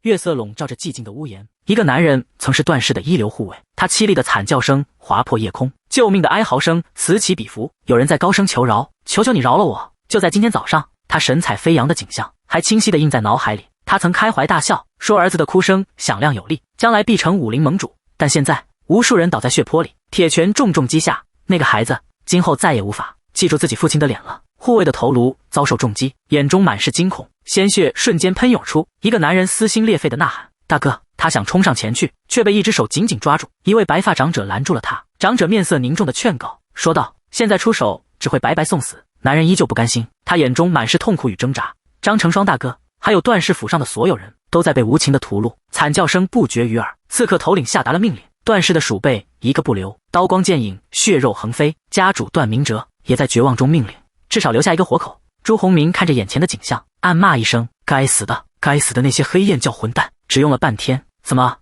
月色笼罩着寂静的屋檐。一个男人曾是段氏的一流护卫，他凄厉的惨叫声划破夜空，救命的哀嚎声此起彼伏。有人在高声求饶：“求求你饶了我！”就在今天早上，他神采飞扬的景象还清晰地印在脑海里。他曾开怀大笑，说儿子的哭声响亮有力，将来必成武林盟主。但现在，无数人倒在血泊里，铁拳重重击下。那个孩子今后再也无法记住自己父亲的脸了。护卫的头颅遭受重击，眼中满是惊恐，鲜血瞬间喷涌出。一个男人撕心裂肺的呐喊：“大哥！”他想冲上前去，却被一只手紧紧抓住。一位白发长者拦住了他，长者面色凝重的劝告，说道：“现在出手只会白白送死。”男人依旧不甘心，他眼中满是痛苦与挣扎。张成双大哥，还有段氏府上的所有人，都在被无情的屠戮，惨叫声不绝于耳。刺客头领下达了命令，段氏的鼠辈一个不留，刀光剑影，血肉横飞。家主段明哲也在绝望中命令，至少留下一个活口。朱鸿明看着眼前的景象，暗骂一声：“该死的，该死的那些黑燕教混蛋！”只用了半天，怎么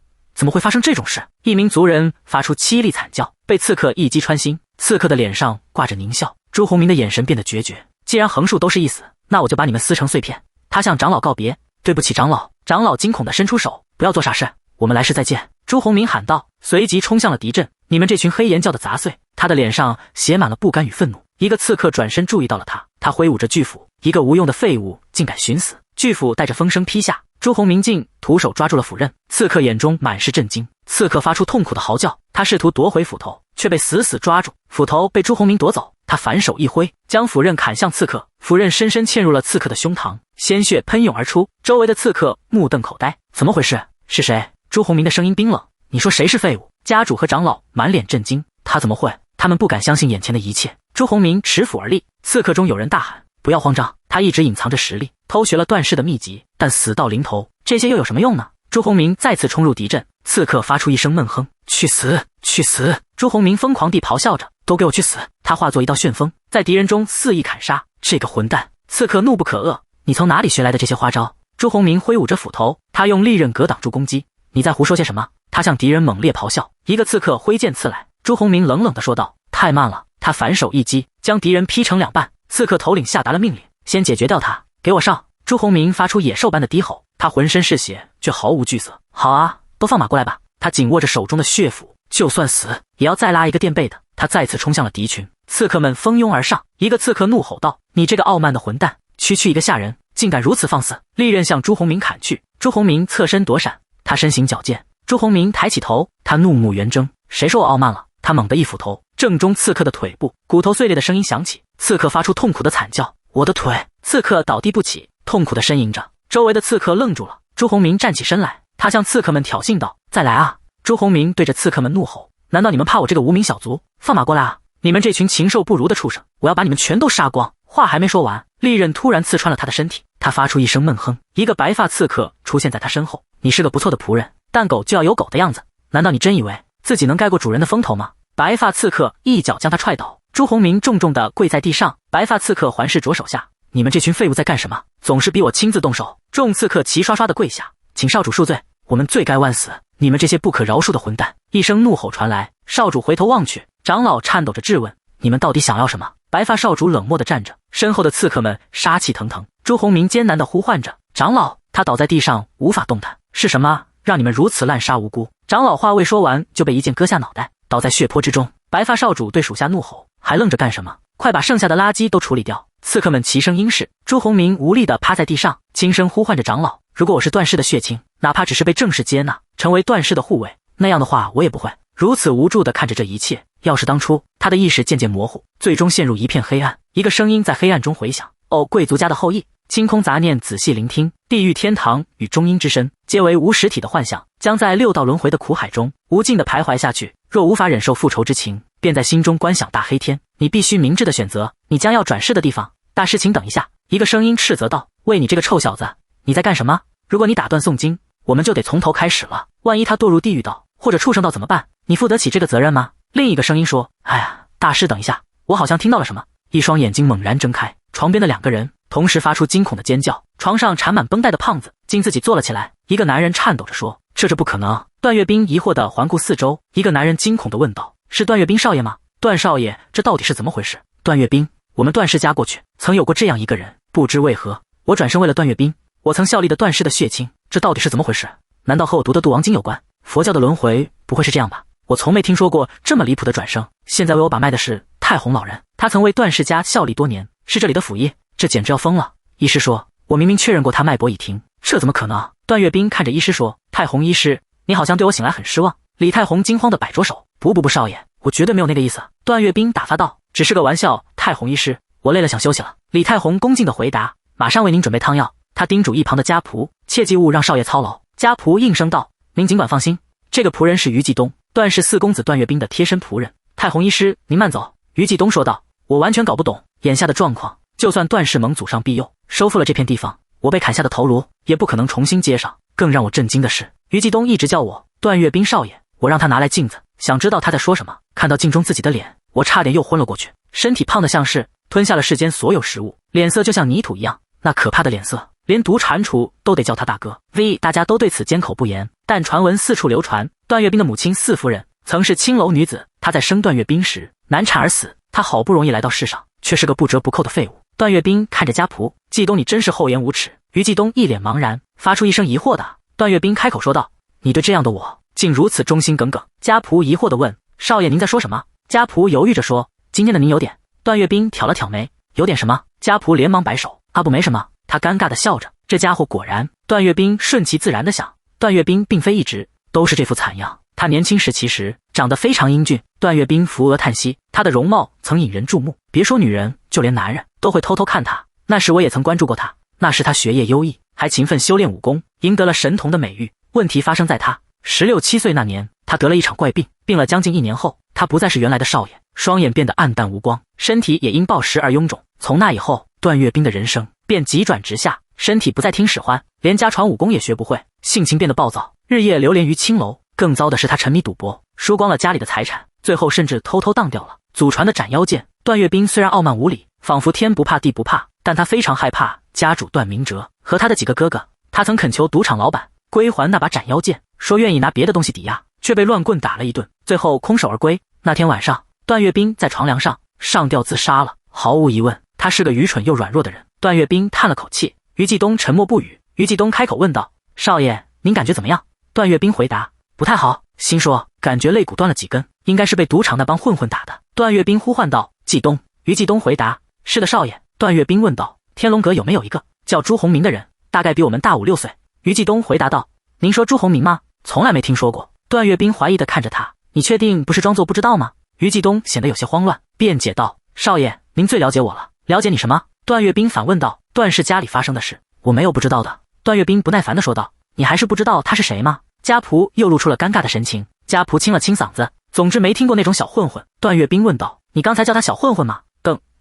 会发生这种事？一名族人发出凄厉惨叫，被刺客一击穿心。刺客的脸上挂着狞笑，朱鸿明的眼神变得决绝。既然横竖都是一死，那我就把你们撕成碎片。他向长老告别：“对不起，长老。”长老惊恐地伸出手：“不要做傻事，我们来世再见。”朱鸿明喊道，随即冲向了敌阵：“你们这群黑岩教的杂碎！”他的脸上写满了不甘与愤怒。一个刺客转身注意到了他，他挥舞着巨斧，一个无用的废物竟敢寻死！巨斧带着风声劈下，朱鸿明竟徒手抓住了斧刃。刺客眼中满是震惊，刺客发出痛苦的嚎叫，他试图夺回斧头，却被死死抓住。斧头被朱鸿明夺走，他反手一挥，将斧刃砍向刺客，斧刃深深嵌入了刺客的胸膛，鲜血喷涌而出。周围的刺客目瞪口呆，怎么回事？是谁？朱鸿明的声音冰冷：“你说谁是废物？”家主和长老满脸震惊，他怎么会？他们不敢相信眼前的一切。朱鸿明持斧而立，刺客中有人大喊：“不要慌张！”他一直隐藏着实力，偷学了段氏的秘籍，但死到临头，这些又有什么用呢？朱鸿明再次冲入敌阵，刺客发出一声闷哼：“去死！去死！”朱鸿明疯狂地咆哮着：“都给我去死！”他化作一道旋风，在敌人中肆意砍杀。这个混蛋！刺客怒不可遏：“你从哪里学来的这些花招？”朱鸿明挥舞着斧头，他用利刃格挡住攻击。“你在胡说些什么？”他向敌人猛烈咆哮。一个刺客挥剑刺来，朱鸿明冷冷地说道：“太慢了！”他反手一击，将敌人劈成两半。刺客头领下达了命令：“先解决掉他，给我上！”朱鸿明发出野兽般的低吼，他浑身是血，却毫无惧色。“好啊，都放马过来吧！”他紧握着手中的血斧，就算死也要再拉一个垫背的。他再次冲向了敌群，刺客们蜂拥而上。一个刺客怒吼道：“你这个傲慢的混蛋，区区一个下人，竟敢如此放肆！”利刃向朱鸿明砍去，朱鸿明侧身躲闪，他身形矫健。朱鸿明抬起头，他怒目圆睁：“谁说我傲慢了？”他猛地一斧头，正中刺客的腿部，骨头碎裂的声音响起，刺客发出痛苦的惨叫：“我的腿！”刺客倒地不起，痛苦地呻吟着。周围的刺客愣住了。朱鸿明站起身来，他向刺客们挑衅道：“再来啊！”朱鸿明对着刺客们怒吼：“难道你们怕我这个无名小卒？放马过来啊！你们这群禽兽不如的畜生，我要把你们全都杀光！”话还没说完，利刃突然刺穿了他的身体，他发出一声闷哼。一个白发刺客出现在他身后：“你是个不错的仆人，但狗就要有狗的样子。难道你真以为自己能盖过主人的风头吗？”白发刺客一脚将他踹倒，朱鸿明重重地跪在地上。白发刺客环视着手下：“你们这群废物在干什么？总是逼我亲自动手！”众刺客齐刷刷地跪下：“请少主恕罪，我们罪该万死！你们这些不可饶恕的混蛋！”一声怒吼传来，少主回头望去，长老颤抖着质问：“你们到底想要什么？”白发少主冷漠地站着，身后的刺客们杀气腾腾。朱鸿明艰难地呼唤着：“长老！”他倒在地上无法动弹。“是什么让你们如此滥杀无辜？”长老话未说完，就被一剑割下脑袋，倒在血泊之中。白发少主对属下怒吼：“还愣着干什么？快把剩下的垃圾都处理掉！”刺客们齐声应是。朱鸿明无力地趴在地上，轻声呼唤着长老：“如果我是段氏的血亲，哪怕只是被正式接纳，成为段氏的护卫，那样的话我也不会如此无助地看着这一切。要是当初……”他的意识渐渐模糊，最终陷入一片黑暗。一个声音在黑暗中回响：“哦，贵族家的后裔，清空杂念，仔细聆听，地狱、天堂与中阴之身，皆为无实体的幻象，将在六道轮回的苦海中无尽地徘徊下去。若无法忍受复仇之情，便在心中观想大黑天。你必须明智地选择你将要转世的地方。大师，请等一下！”一个声音斥责道：“喂，你这个臭小子，你在干什么？如果你打断诵经，我们就得从头开始了。万一他堕入地狱道或者畜生道怎么办？你负得起这个责任吗？”另一个声音说：“哎呀，大师等一下，我好像听到了什么。”一双眼睛猛然睁开，床边的两个人同时发出惊恐的尖叫。床上缠满绷带的胖子竟自己坐了起来。一个男人颤抖着说：“这不可能！”段月斌疑惑地环顾四周，一个男人惊恐地问道：“是段月斌少爷吗？段少爷，这到底是怎么回事？”段月斌，我们段氏家过去曾有过这样一个人，不知为何，我转身为了段月斌，我曾效力的段氏的血亲，这到底是怎么回事？难道和我读的《度王经》有关？佛教的轮回不会是这样吧？我从没听说过这么离谱的转生。现在为我把脉的是太洪老人，他曾为段氏家效力多年，是这里的府医，这简直要疯了。医师说，我明明确认过他脉搏已停，这怎么可能？段月冰看着医师说，太洪医师，你好像对我醒来很失望。李太洪惊慌地摆着手，不，少爷，我绝对没有那个意思。段月冰打发道，只是个玩笑，太洪医师，我累了想休息了。李太洪恭敬地回答，马上为您准备汤药。他叮嘱一旁的家仆，切记勿让少爷操劳。家仆应声道，您尽管放心，这个仆人是于继东，段氏四公子段月冰的贴身仆人。太洪医师，您慢走。于继东说道，我完全搞不懂眼下的状况，就算段氏盟祖上庇佑，收复了这片地方，我被砍下的头颅也不可能重新接上。更让我震惊的是，于继东一直叫我段月冰少爷，我让他拿来镜子，想知道他在说什么。看到镜中自己的脸，我差点又昏了过去。身体胖得像是吞下了世间所有食物，脸色就像泥土一样，那可怕的脸色，连毒蟾蜍都得叫他大哥。大家都对此缄口不言，但传闻四处流传，段月冰的母亲四夫人曾是青楼女子，她在生段月冰时难产而死，她好不容易来到世上，却是个不折不扣的废物。段月冰看着家仆，继东你真是厚颜无耻。于继东一脸茫然，发出一声疑惑的。段月冰开口说道，你对这样的我竟如此忠心耿耿。家仆疑惑地问，少爷您在说什么？家仆犹豫着说，今天的您有点。段月冰挑了挑眉，有点什么？家仆连忙摆手，啊不没什么。他尴尬地笑着，这家伙果然。段月冰顺其自然地想，段月冰并非一直都是这副惨样，他年轻时其实长得非常英俊。段月冰扶额叹息，他的容貌曾引人注目，别说女人，就连男人都会偷偷看他。那时我也曾关注过他，那时他学业优异，还勤奋修炼武功，赢得了神童的美誉。问题发生在他16、17岁那年，他得了一场怪病，病了将近1年后，他不再是原来的少爷，双眼变得暗淡无光，身体也因暴食而臃肿。从那以后，段月冰的人生便急转直下，身体不再听使唤，连家传武功也学不会，性情变得暴躁，日夜流连于青楼。更糟的是他沉迷赌博，输光了家里的财产，最后甚至偷偷当掉了祖传的斩妖剑。段月冰虽然傲慢无礼，仿佛天不怕地不怕，但他非常害怕家主段明哲和他的几个哥哥。他曾恳求赌场老板归还那把斩妖剑，说愿意拿别的东西抵押，却被乱棍打了一顿，最后空手而归。那天晚上，段月冰在床梁上上吊自杀了。毫无疑问，他是个愚蠢又软弱的人。段月冰叹了口气，于继东沉默不语。于继东开口问道，少爷您感觉怎么样？段月冰回答，不太好。心说感觉肋骨断了几根，应该是被赌场那帮混混打的。段月冰呼唤道，继东。于继东回答，是的少爷。段月冰问道，天龙阁有没有一个叫朱洪明的人，大概比我们大5、6岁？于继东回答道，您说朱洪明吗？从来没听说过。段月冰怀疑地看着他，你确定不是装作不知道吗？于继东显得有些慌乱，辩解道，少爷您最了解我了。了解你什么？段月冰反问道，段氏家里发生的事，我没有不知道的。段月冰不耐烦地说道，你还是不知道他是谁吗？家仆又露出了尴尬的神情。家仆清了清嗓子，总之没听过那种小混混。段月冰问道，你刚才叫他小混混吗？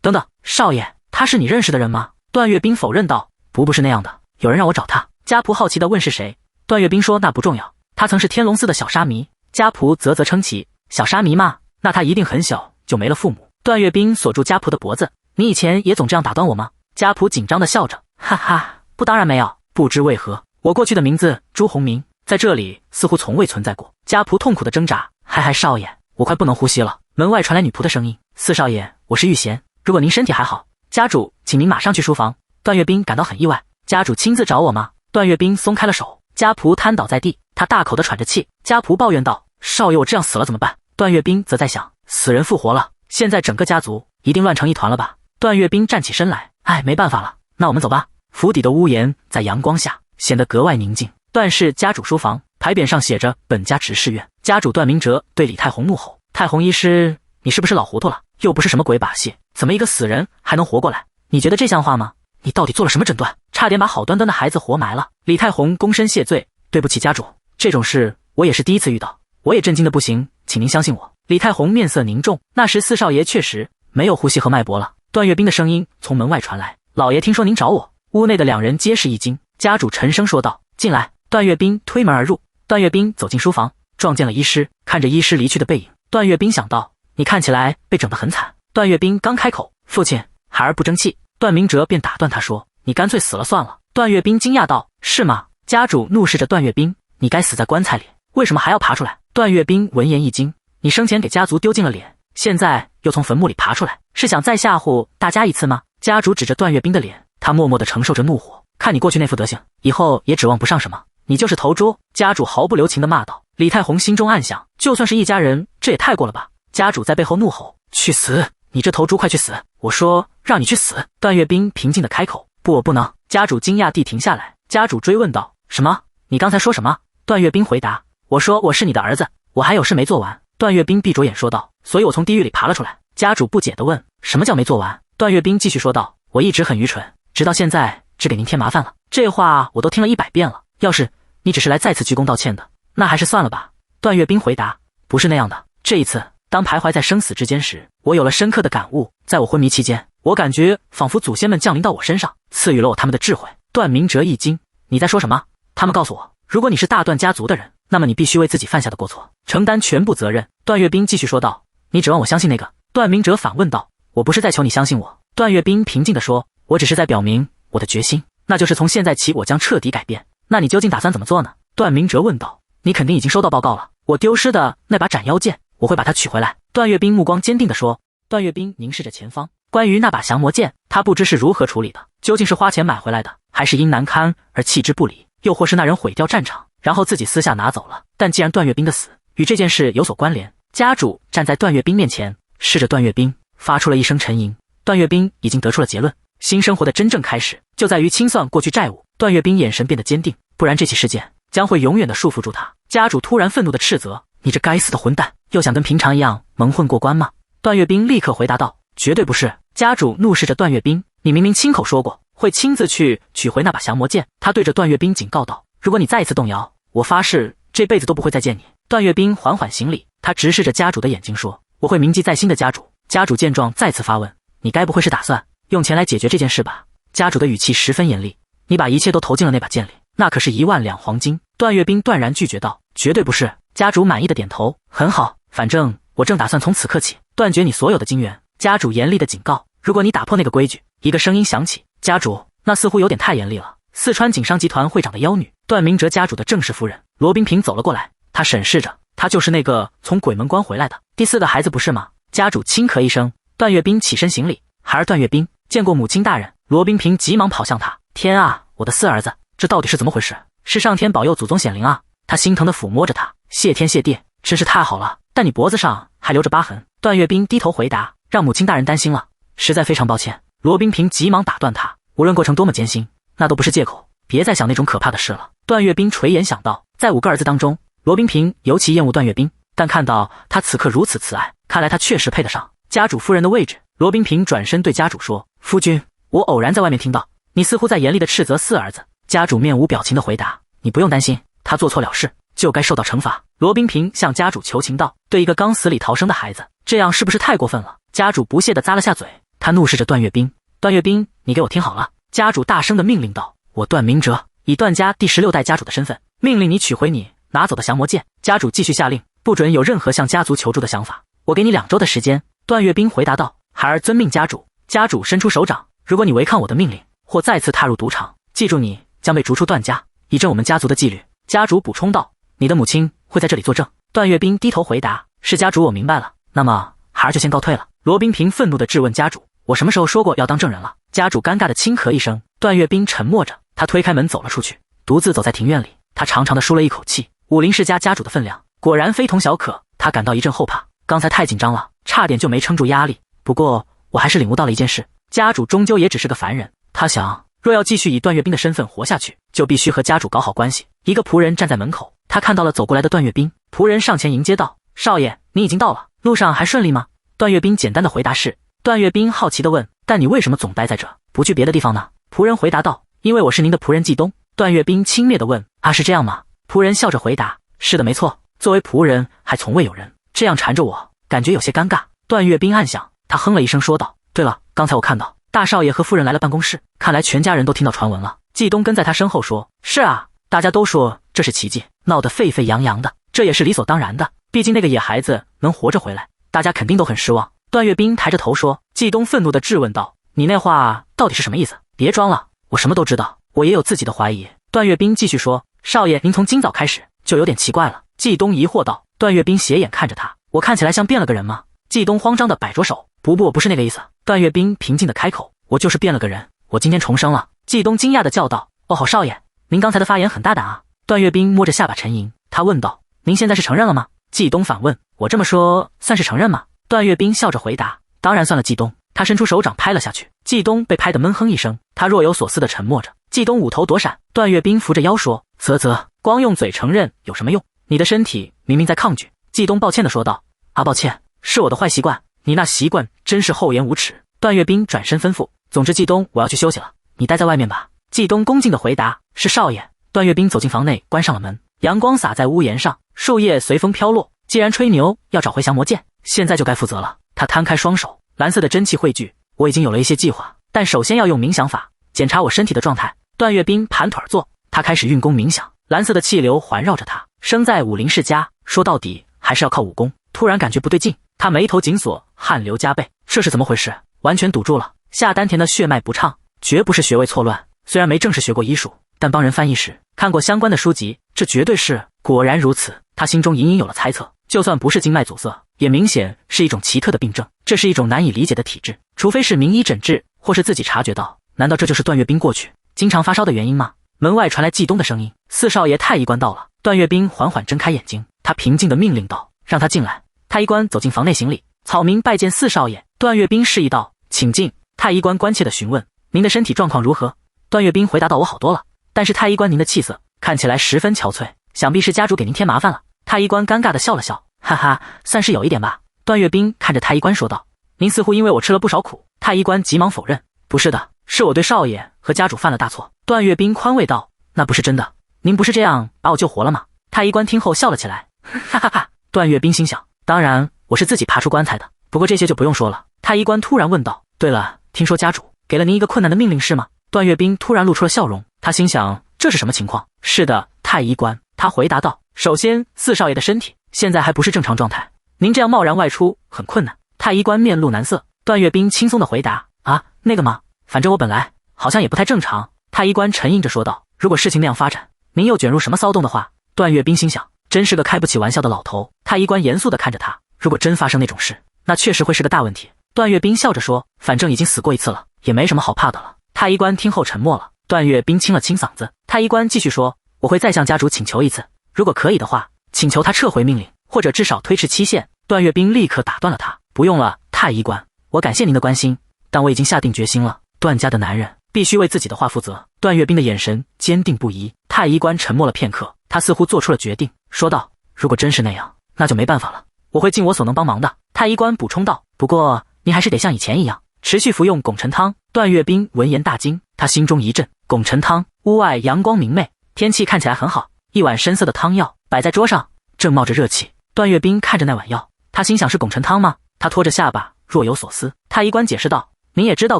等等，少爷，他是你认识的人吗？段月冰否认道，不是那样的，有人让我找他。家仆好奇地问是谁？段月冰说那不重要，他曾是天龙寺的小沙弥。家仆啧称奇，小沙弥吗？那他一定很小就没了父母。段月冰锁住家仆的脖子，你以前也总这样打断我吗？家仆紧张地笑着，哈哈，不当然没有。不知为何，我过去的名字朱洪明在这里似乎从未存在过。家仆痛苦地挣扎，嗨少爷，我快不能呼吸了。门外传来女仆的声音，四少爷，我是玉贤，如果您身体还好，家主请您马上去书房。段月冰感到很意外，家主亲自找我吗？段月冰松开了手，家仆瘫倒在地，他大口地喘着气。家仆抱怨道，少爷我这样死了怎么办？段月冰则在想，死人复活了，现在整个家族一定乱成一团了吧。段月冰站起身来，没办法了，那我们走吧。府邸的屋檐在阳光下显得格外宁静。段氏家主书房牌匾上写着本家执事院。家主段明哲对李太洪怒吼，太洪医师，你是不是老糊涂了？又不是什么鬼把戏，怎么一个死人还能活过来？你觉得这像话吗？你到底做了什么诊断？差点把好端端的孩子活埋了。李太洪躬身谢罪，对不起家主，这种事我也是第一次遇到，我也震惊的不行，请您相信我。李太洪面色凝重，那时四少爷确实没有呼吸和脉搏了。段月冰的声音从门外传来，老爷听说您找我。屋内的两人皆是一惊，家主沉声说道，进来。段月冰推门而入，段月冰走进书房，撞见了医师，看着医师离去的背影，段月冰想到，你看起来被整得很惨。段月冰刚开口，父亲，孩儿不争气，段明哲便打断他说，你干脆死了算了。段月冰惊讶道，是吗？家主怒视着段月冰，你该死在棺材里，为什么还要爬出来？段月冰闻言一惊，你生前给家族丢尽了脸，现在又从坟墓里爬出来，是想再吓唬大家一次吗？家主指着段月冰的脸，他默默地承受着怒火，看你过去那副德行，以后也指望不上什么。你就是头猪！家主毫不留情地骂道。李太红心中暗想，就算是一家人，这也太过了吧！家主在背后怒吼：“去死！你这头猪，快去死！我说让你去死！”段月冰平静地开口：“不，我不能。”家主惊讶地停下来。家主追问道：“什么？你刚才说什么？”段月冰回答：“我说我是你的儿子，我还有事没做完。”段月冰闭着眼说道：“所以我从地狱里爬了出来。”家主不解地问：“什么叫没做完？”段月冰继续说道：“我一直很愚蠢，直到现在只给您添麻烦了。这话我都听了100遍了。要是你只是来再次鞠躬道歉的，那还是算了吧。”段月冰回答：“不是那样的。这一次，当徘徊在生死之间时，我有了深刻的感悟。在我昏迷期间，我感觉仿佛祖先们降临到我身上，赐予了我他们的智慧。”段明哲一惊：“你在说什么？”他们告诉我，如果你是大段家族的人，那么你必须为自己犯下的过错承担全部责任。段月冰继续说道：“你指望我相信那个？”段明哲反问道：“我不是在求你相信我。”段月冰平静地说：“我只是在表明我的决心，那就是从现在起我将彻底改变。那你究竟打算怎么做呢？”段明哲问道。“你肯定已经收到报告了，我丢失的那把斩妖剑，我会把它取回来。”段月冰目光坚定地说。段月冰凝视着前方，关于那把降魔剑，他不知是如何处理的，究竟是花钱买回来的，还是因难堪而弃之不理，又或是那人毁掉战场，然后自己私下拿走了。但既然段月冰的死与这件事有所关联，家主站在段月冰面前，视着段月冰，发出了一声沉吟。段月冰已经得出了结论，新生活的真正开始就在于清算过去债务。段月冰眼神变得坚定，不然这起事件将会永远的束缚住他。家主突然愤怒的斥责：“你这该死的混蛋，又想跟平常一样蒙混过关吗？”段月冰立刻回答道：“绝对不是。”家主怒视着段月冰：“你明明亲口说过会亲自去取回那把降魔剑。”他对着段月冰警告道：“如果你再一次动摇，我发誓这辈子都不会再见你。”段月冰缓缓行礼，他直视着家主的眼睛说：“我会铭记在心的，家主。”家主见状再次发问：“你该不会是打算用钱来解决这件事吧？”家主的语气十分严厉：“你把一切都投进了那把剑里，那可是1万两黄金。”段月冰断然拒绝道：“绝对不是。”家主满意的点头：“很好，反正我正打算从此刻起断绝你所有的金元。”家主严厉的警告：“如果你打破那个规矩。”一个声音响起：“家主，那似乎有点太严厉了。”四川锦商集团会长的妖女段明哲家主的正式夫人罗冰萍走了过来，她审视着：“她就是那个从鬼门关回来的第4个孩子，不是吗？”家主轻咳一声，段月冰起身行礼：“孩儿段月冰见过母亲大人。”罗冰萍急忙跑向他：“天啊，我的4儿子，这到底是怎么回事？是上天保佑祖宗显灵啊！”他心疼地抚摸着他：“谢天谢地，真是太好了。但你脖子上还留着疤痕。”段月冰低头回答：“让母亲大人担心了，实在非常抱歉。”罗冰萍急忙打断他：“无论过程多么艰辛，那都不是借口，别再想那种可怕的事了。”段月冰垂眼想到，在5个儿子当中，罗冰萍尤其厌恶段月冰，但看到他此刻如此慈爱，看来他确实配得上家主夫人的位置。罗冰萍转身对家主说：“夫君，我偶然在外面听到你似乎在严厉地斥责4儿子。”家主面无表情地回答：“你不用担心，他做错了事就该受到惩罚。”罗冰萍向家主求情道：“对一个刚死里逃生的孩子，这样是不是太过分了？”家主不屑地咂了下嘴，他怒视着段月冰：“段月冰，你给我听好了！”家主大声地命令道：“我段明哲以段家第16代家主的身份，命令你取回你拿走的降魔剑。”家主继续下令：“不准有任何向家族求助的想法，我给你2周的时间。”段月冰回答道：“孩儿遵命，家主。”家主伸出手掌：“如果你违抗我的命令，或再次踏入赌场，记住你将被逐出段家，以正我们家族的纪律。”家主补充道：“你的母亲会在这里作证。”段月冰低头回答：“是家主，我明白了。那么孩儿就先告退了。”罗冰萍愤怒地质问家主：“我什么时候说过要当证人了？”家主尴尬地轻咳一声。段月冰沉默着，他推开门走了出去，独自走在庭院里。他长长地舒了一口气，武林世家家主的分量果然非同小可。他感到一阵后怕，刚才太紧张了，差点就没撑住压力。不过我还是领悟到了一件事，家主终究也只是个凡人。他想，若要继续以段月冰的身份活下去，就必须和家主搞好关系。一个仆人站在门口，他看到了走过来的段月冰，仆人上前迎接道：“少爷，你已经到了，路上还顺利吗？”段月冰简单的回答是。段月冰好奇地问：“但你为什么总待在这，不去别的地方呢？”仆人回答道：“因为我是您的仆人季东。”段月冰轻蔑地问：“啊，是这样吗？”仆人笑着回答：“是的，没错。作为仆人，还从未有人这样缠着我，感觉有些尴尬。”段月冰暗想，他哼了一声说道：“对了，刚才我看到大少爷和夫人来了办公室，看来全家人都听到传闻了。”季东跟在他身后说：“是啊，大家都说这是奇迹，闹得沸沸扬扬的，这也是理所当然的。毕竟那个野孩子能活着回来，大家肯定都很失望。”段月冰抬着头说。季东愤怒地质问道：“你那话到底是什么意思？别装了，我什么都知道，我也有自己的怀疑。”段月冰继续说：“少爷，您从今早开始就有点奇怪了。”季东疑惑道。段月冰斜眼看着他：“我看起来像变了个人吗？”季东慌张地摆着手：“不，我不是那个意思。”段月冰平静地开口：“我就是变了个人，我今天重生了。”季东惊讶地叫道：“哦，好少爷，您刚才的发言很大胆啊，段月冰摸着下巴沉吟，他问道：“您现在是承认了吗？”季东反问：“我这么说算是承认吗？”段月冰笑着回答：“当然算了。”季东，他伸出手掌拍了下去。季东被拍得闷哼一声，他若有所思地沉默着。季东捂头躲闪，段月冰扶着腰说：“啧，光用嘴承认有什么用？你的身体明明在抗拒。”季东抱歉地说道：“啊，抱歉，是我的坏习惯，你那习惯真是厚颜无耻。”段月冰转身吩咐：“总之，季东，我要去休息了，你待在外面吧。”季东恭敬地回答：“是少爷。”段月冰走进房内，关上了门。阳光洒在屋檐上，树叶随风飘落。既然吹牛要找回降魔剑，现在就该负责了。他摊开双手，蓝色的真气汇聚。我已经有了一些计划，但首先要用冥想法检查我身体的状态。段月冰盘腿而坐，他开始运功冥想，蓝色的气流环绕着他。生在武林世家，说到底还是要靠武功。突然感觉不对劲，他眉头紧锁，汗流浃背。这是怎么回事？完全堵住了，下丹田的血脉不畅，绝不是穴位错乱。虽然没正式学过医术，但帮人翻译时看过相关的书籍，这绝对是。果然如此，他心中隐隐有了猜测。就算不是经脉阻塞，也明显是一种奇特的病症。这是一种难以理解的体质，除非是名医诊治，或是自己察觉到。难道这就是段月冰过去经常发烧的原因吗？门外传来季东的声音：“四少爷，太医官到了。”段月冰缓缓睁开眼睛，他平静地命令道：“让他进来。”太医官走进房内行礼：“草民拜见四少爷。”段月冰示意道：“请进。”太医官关切地询问：“您的身体状况如何？”段月冰回答道：“我好多了，但是太医官您的气色看起来十分憔悴，想必是家主给您添麻烦了。”太医官尴尬地笑了笑：“哈哈，算是有一点吧。”段月冰看着太医官说道：“您似乎因为我吃了不少苦。”太医官急忙否认：“不是的，是我对少爷和家主犯了大错。”段月冰宽慰道：“那不是真的，您不是这样把我救活了吗？”太医官听后笑了起来：“哈哈哈。”段月冰心想：当然我是自己爬出棺材的，不过这些就不用说了。太医官突然问道：“对了，听说家主给了您一个困难的命令是吗？”段月冰突然露出了笑容，他心想：这是什么情况？是的，太医官，他回答道：“首先，四少爷的身体现在还不是正常状态，您这样贸然外出很困难。”太医官面露难色。段月冰轻松地回答：“啊，那个吗？反正我本来好像也不太正常。”太医官沉吟着说道：“如果事情那样发展，您又卷入什么骚动的话？”段月冰心想，真是个开不起玩笑的老头。太医官严肃地看着他：“如果真发生那种事，那确实会是个大问题。”段月冰笑着说：“反正已经死过一次了，也没什么好怕的了。”太医官听后沉默了。段月冰清了清嗓子。太医官继续说：“我会再向家主请求一次，如果可以的话，请求他撤回命令，或者至少推迟期限。”段月冰立刻打断了他：“不用了，太医官，我感谢您的关心，但我已经下定决心了，段家的男人必须为自己的话负责。”段月冰的眼神坚定不移。太医官沉默了片刻，他似乎做出了决定，说道：“如果真是那样，那就没办法了，我会尽我所能帮忙的。”太医官补充道：“不过您还是得像以前一样，持续服用汞陈汤。”段月冰闻言大惊，他心中一震。汞陈汤。屋外阳光明媚，天气看起来很好，一碗深色的汤药摆在桌上，正冒着热气。段月冰看着那碗药，他心想：是汞陈汤吗？他拖着下巴若有所思。太医官解释道：“您也知道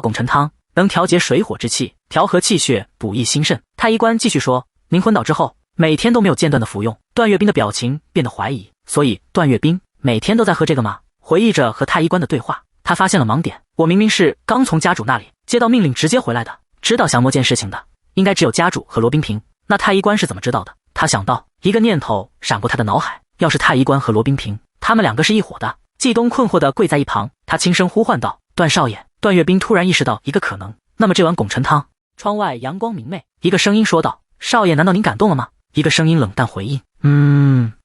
汞陈汤能调节水火之气，调和气血，补益心肾。”太医官继续说：“您昏倒之后，每天都没有间断的服用。”段月冰的表情变得怀疑，所以段月冰每天都在喝这个吗？回忆着和太医官的对话，他发现了盲点。我明明是刚从家主那里接到命令直接回来的，知道降魔剑事情的应该只有家主和罗冰平，那太医官是怎么知道的？他想到，一个念头闪过他的脑海，要是太医官和罗冰平他们两个是一伙的。季东困惑地跪在一旁，他轻声呼唤道：“段少爷。”段月冰突然意识到一个可能，那么这碗汞陈汤。窗外阳光明媚，一个声音说道：“少爷，难道您感动了吗？”一个声音冷淡回应：“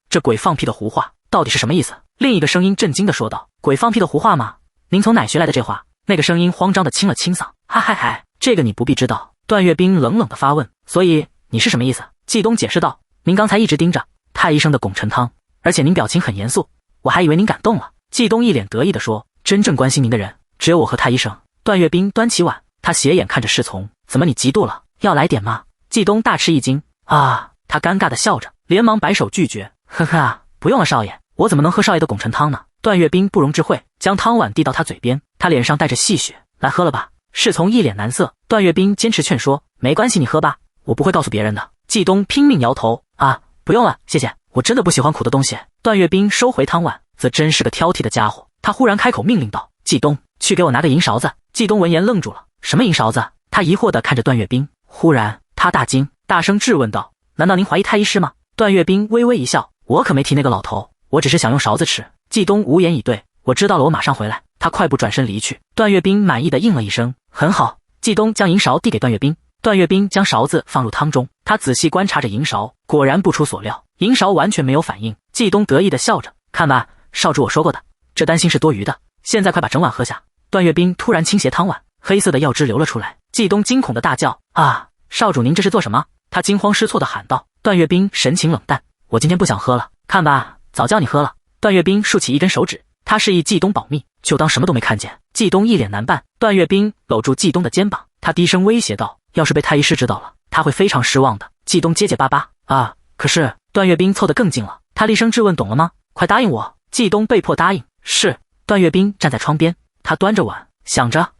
这鬼放屁的胡话到底是什么意思？”另一个声音震惊地说道：“鬼放屁的胡话吗？您从哪学来的这话？”那个声音慌张地清了清嗓：“嗨，这个你不必知道。”段月冰冷冷地发问：“所以你是什么意思？”季东解释道：“您刚才一直盯着太医生的汞陈汤，而且您表情很严肃，我还以为您感动了。”季东一脸得意地说：“真正关心您的人只有我和太医生。”段月冰端起碗，他斜眼看着侍从：“怎么你嫉妒了？要来点吗？”季东大吃一惊：“啊！”他尴尬地笑着，连忙摆手拒绝：“呵呵，不用了，少爷，我怎么能喝少爷的汞陈汤呢？”段月冰不容置喙，将汤碗递到他嘴边，他脸上带着戏谑：“来喝了吧。”侍从一脸难色，段月冰坚持劝说：“没关系，你喝吧，我不会告诉别人的。”季东拼命摇头：“啊，不用了，谢谢，我真的不喜欢苦的东西。”段月冰收回汤碗，则真是个挑剔的家伙。他忽然开口命令道：“季东，去给我拿个银勺子。”季东闻言愣住了：“什么银勺子？”他疑惑地看着段月冰。忽然他大惊，大声质问道：“难道您怀疑太医师吗？”段月冰微微一笑：“我可没提那个老头，我只是想用勺子吃。”季东无言以对：“我知道了，我马上回来。”他快步转身离去。段月冰满意的应了一声：“很好。”季东将银勺递给段月冰，段月冰将勺子放入汤中，他仔细观察着银勺，果然不出所料，银勺完全没有反应。季东得意地笑着，看吧，少主我说过的，这担心是多余的，现在快把整碗喝下。段月冰突然倾斜汤碗，黑色的药汁流了出来。季东惊恐地大叫：啊，少主您这是做什么？他惊慌失措地喊道。段月冰神情冷淡，我今天不想喝了，看吧，早叫你喝了。段月冰竖起一根手指，他示意季东保密，就当什么都没看见。季东一脸难办，段月冰搂住季东的肩膀，他低声威胁道：要是被太医师知道了，他会非常失望的。季东结结巴巴：啊，可是……段月冰凑得更近了，他厉声质问：懂了吗？快答应我！季东被迫答应。是。段月冰站在窗边，他端着碗，想着，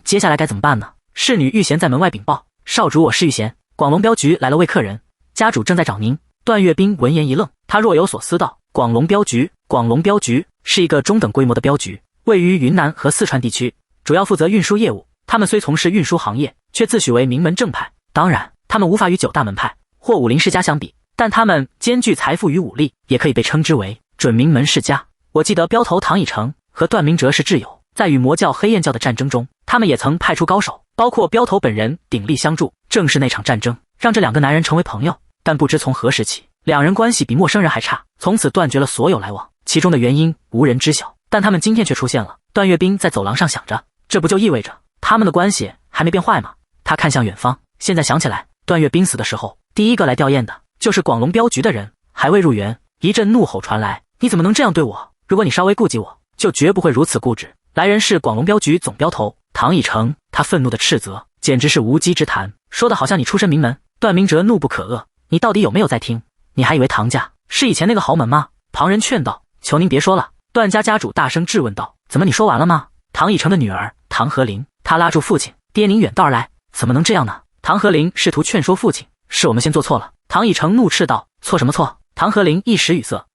接下来该怎么办呢？侍女玉贤在门外禀报：少主，我是玉贤，广龙镖局来了位客人，家主正在找您。段月冰闻言一愣，他若有所思道：广龙镖局，广龙镖局是一个中等规模的镖局，位于云南和四川地区，主要负责运输业务。他们虽从事运输行业，却自诩为名门正派。当然，他们无法与9大门派或武林世家相比，但他们兼具财富与武力，也可以被称之为准名门世家。我记得镖头唐以诚和段明哲是挚友，在与魔教黑焰教的战争中，他们也曾派出高手，包括镖头本人鼎力相助。正是那场战争，让这2个男人成为朋友。但不知从何时起，2人关系比陌生人还差，从此断绝了所有来往。其中的原因无人知晓，但他们今天却出现了。段月冰在走廊上想着，这不就意味着他们的关系还没变坏吗？他看向远方，现在想起来，段月冰死的时候，第一个来吊唁的就是广龙镖局的人，还未入园，一阵怒吼传来：你怎么能这样对我？如果你稍微顾及我，就绝不会如此固执。来人是广龙镖局总镖头唐以诚。他愤怒的斥责简直是无稽之谈，说的好像你出身名门。段明哲怒不可遏：你到底有没有在听？你还以为唐家是以前那个豪门吗？旁人劝道：求您别说了。段家家主大声质问道：怎么你说完了吗？唐以诚的女儿唐和林，他拉住父亲：爹您远道而来，怎么能这样呢？唐和林试图劝说父亲：是我们先做错了。唐以诚怒斥道：错什么错？唐和林一时语塞：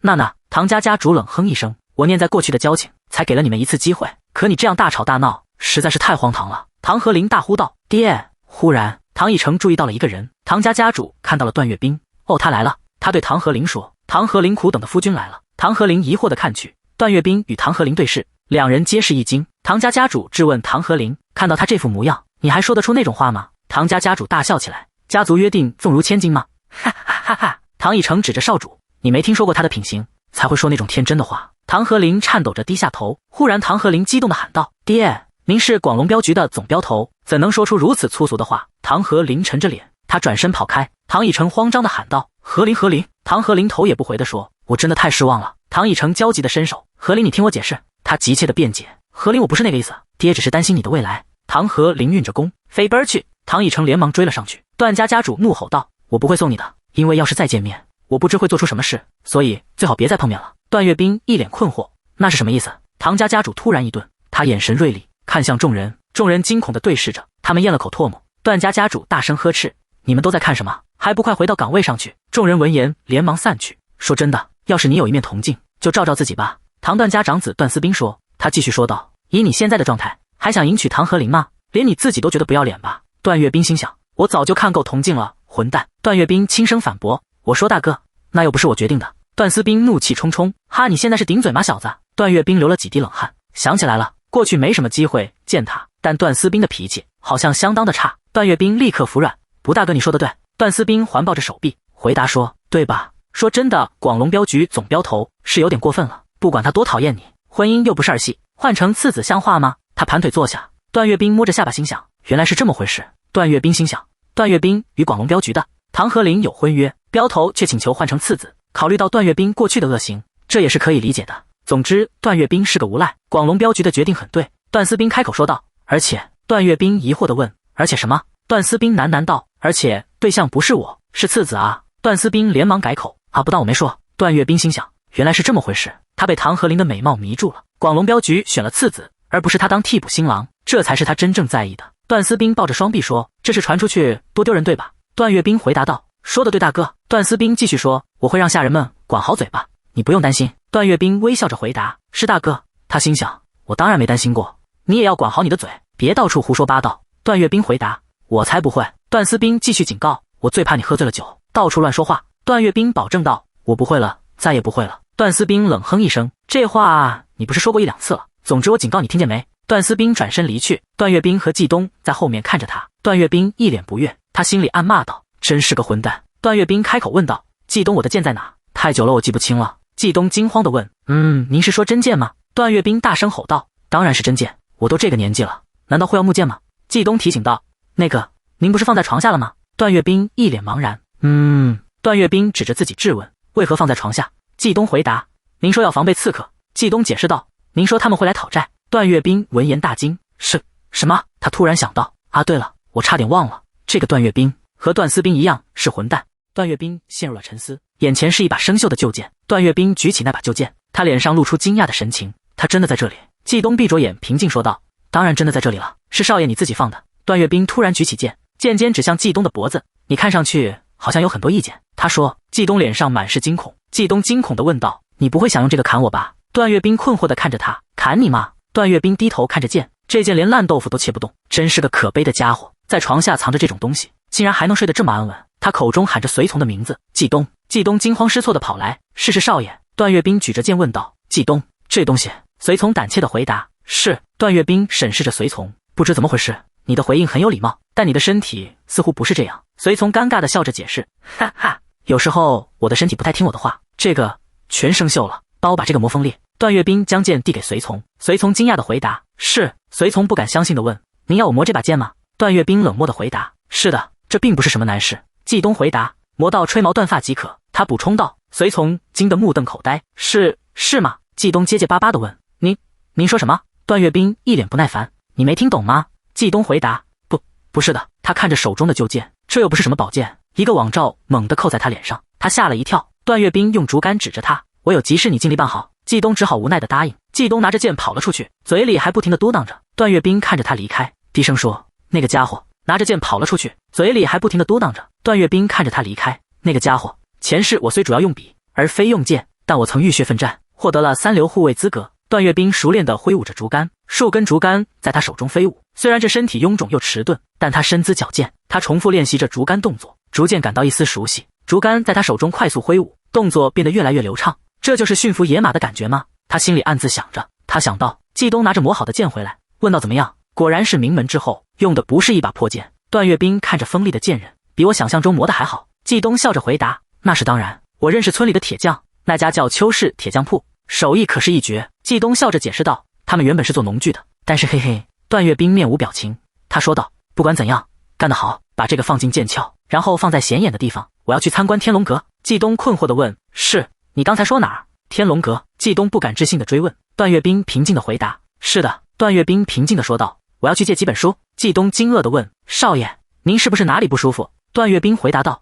那唐家家主冷哼一声：我念在过去的交情，才给了你们一次机会，可你这样大吵大闹，实在是太荒唐了。唐和林大呼道：爹！忽然唐以诚注意到了一个人，唐家家主看到了段月冰。哦，他来了。他对唐和林说：唐和林苦等的夫君来了。唐和林疑惑地看去，段月冰与唐和林对视，2人皆是一惊。唐家家主质问唐和林：看到他这副模样，你还说得出那种话吗？唐家家主大笑起来：家族约定重如千金吗？哈哈哈哈！唐以诚指着少主：你没听说过他的品行，才会说那种天真的话。唐和林颤抖着低下头。忽然唐和林激动地喊道：爹，您是广龙镖局的总镖头，怎能说出如此粗俗的话？唐和林沉着脸，他转身跑开。唐以诚慌张地喊道：和林和林！唐和林头也不回地说：我真的太失望了。唐以诚焦急地伸手：和林，你听我解释。他急切地辩解：和林，我不是那个意思，爹只是担心你的未来。唐和林运着弓飞奔去，唐以诚连忙追了上去。段家家主怒吼道：我不会送你的，因为要是再见面，我不知会做出什么事，所以最好别再碰面了。段月冰一脸困惑：那是什么意思？唐家家主突然一顿，他眼神锐利，看向众人，众人惊恐地对视着，他们咽了口唾沫。段家家主大声呵斥：你们都在看什么？还不快回到岗位上去！众人闻言连忙散去。说真的，要是你有一面铜镜，就照照自己吧。唐段家长子段思冰说。他继续说道：以你现在的状态，还想迎娶唐和林吗？连你自己都觉得不要脸吧？段月冰心想：我早就看够铜镜了，混蛋！段月冰轻声反驳：我说大哥，那又不是我决定的。段思冰怒气冲冲：哈，你现在是顶嘴吗，小子？段月冰流了几滴冷汗，想起来了，过去没什么机会见他，但段思冰的脾气好像相当的差。段月冰立刻服软：不大哥，你说的对。段思冰环抱着手臂回答说：对吧？说真的，广龙镖局总镖头是有点过分了，不管他多讨厌你，婚姻又不是儿戏，换成次子像话吗？他盘腿坐下。段月冰摸着下巴心想：原来是这么回事。段月冰心想，段月冰与广龙镖局的唐和林有婚约，镖头却请求换成次子，考虑到段月冰过去的恶行，这也是可以理解的。总之，段月冰是个无赖，广龙镖局的决定很对。段思冰开口说道。而且，段月冰疑惑地问：而且什么？段思冰喃喃道：而且对象不是我，是次子啊。段思冰连忙改口：啊，不当我没说。段月冰心想，原来是这么回事。他被唐和林的美貌迷住了，广龙镖局选了次子，而不是他当替补新郎，这才是他真正在意的。段思冰抱着双臂说：这事传出去多丢人，对吧？段月冰回答道：说的对，大哥。段思冰继续说：我会让下人们管好嘴巴，你不用担心。段月冰微笑着回答：是大哥。他心想：我当然没担心过，你也要管好你的嘴，别到处胡说八道。段月冰回答：我才不会。段思冰继续警告：我最怕你喝醉了酒到处乱说话。段月冰保证道：我不会了，再也不会了。段思冰冷哼一声：这话你不是说过1-2次了，总之我警告你，听见没？段思彬转身离去，段岳斌和季东在后面看着他。段岳斌一脸不悦，他心里暗骂道：真是个混蛋。段岳斌开口问道：季东，我的剑在哪？太久了我记不清了。季东惊慌地问：您是说真剑吗？段岳斌大声吼道：当然是真剑，我都这个年纪了，难道会要木剑吗？季东提醒道：那个，您不是放在床下了吗？段岳斌一脸茫然。段岳斌指着自己质问：为何放在床下？季东回答：您说要防备刺客。季东解释道：您说他们会来讨债。段岳斌闻言大惊：什么？他突然想到，啊对了，我差点忘了，这个段岳斌和段思彬一样是混蛋。段岳斌陷入了沉思，眼前是一把生锈的旧剑。段岳斌举起那把旧剑，他脸上露出惊讶的神情。他真的在这里？季东闭着眼平静说道：当然真的在这里了，是少爷你自己放的。段岳斌突然举起剑，剑尖指向季东的脖子。你看上去好像有很多意见。他说。季东脸上满是惊恐。季东惊恐地问道：你不会想用这个砍我吧？段岳斌困惑地看着他：砍你吗？段岳斌低头看着剑，这剑连烂豆腐都切不动，真是个可悲的家伙，在床下藏着这种东西，竟然还能睡得这么安稳。他口中喊着随从的名字：季东。季东惊慌失措地跑来：是少爷。段岳斌举着剑问道：季东，这东西？随从胆怯地回答：是。段岳斌审视着随从，不知怎么回事，你的回应很有礼貌，但你的身体似乎不是这样。随从尴尬地笑着解释：哈哈，有时候我的身体不太听我的话，这个全生锈了，帮我把这个磨锋利。段岳斌将剑递给随从，随从惊讶地回答：是。随从不敢相信地问：您要我磨这把剑吗？段岳斌冷漠地回答：是的，这并不是什么难事。季东回答：磨到吹毛断发即可。他补充道。随从惊得目瞪口呆：是吗？季东结结巴巴地问：您说什么？段岳斌一脸不耐烦：你没听懂吗？季东回答：不是的。他看着手中的旧剑，这又不是什么宝剑。一个网罩猛地扣在他脸上，他吓了一跳。段岳斌用竹竿指着他：我有急事，你尽力办好。季东只好无奈地答应。季东拿着剑跑了出去，嘴里还不停地嘟囔着。段岳斌看着他离开，低声说：那个家伙拿着剑跑了出去，嘴里还不停地嘟囔着。段岳斌看着他离开，那个家伙，前世我虽主要用笔而非用剑，但我曾浴血奋战，获得了3流护卫资格。段岳斌熟练地挥舞着竹竿，数根竹竿在他手中飞舞。虽然这身体臃肿又迟钝，但他身姿矫健。他重复练习着竹竿动作，逐渐感到一丝熟悉。竹竿在他手中快速挥舞，动作变得越来越流畅。这就是驯服野马的感觉吗？他心里暗自想着。他想到季东拿着磨好的剑回来，问道怎么样？果然是名门之后，用的不是一把破剑。段岳斌看着锋利的剑刃，比我想象中磨的还好。季东笑着回答：那是当然，我认识村里的铁匠，那家叫邱氏铁匠铺，手艺可是一绝。季东笑着解释道：他们原本是做农具的，但是嘿嘿。段岳斌面无表情，他说道：不管怎样，干得好，把这个放进剑鞘，然后放在显眼的地方，我要去参观天龙阁。季东困惑地问：是，你刚才说哪儿？天龙阁。季东不敢置信地追问。段岳斌平静地回答：是的。段岳斌平静地说道：我要去借几本书。季东惊愕地问：少爷，您是不是哪里不舒服？段岳斌回答道：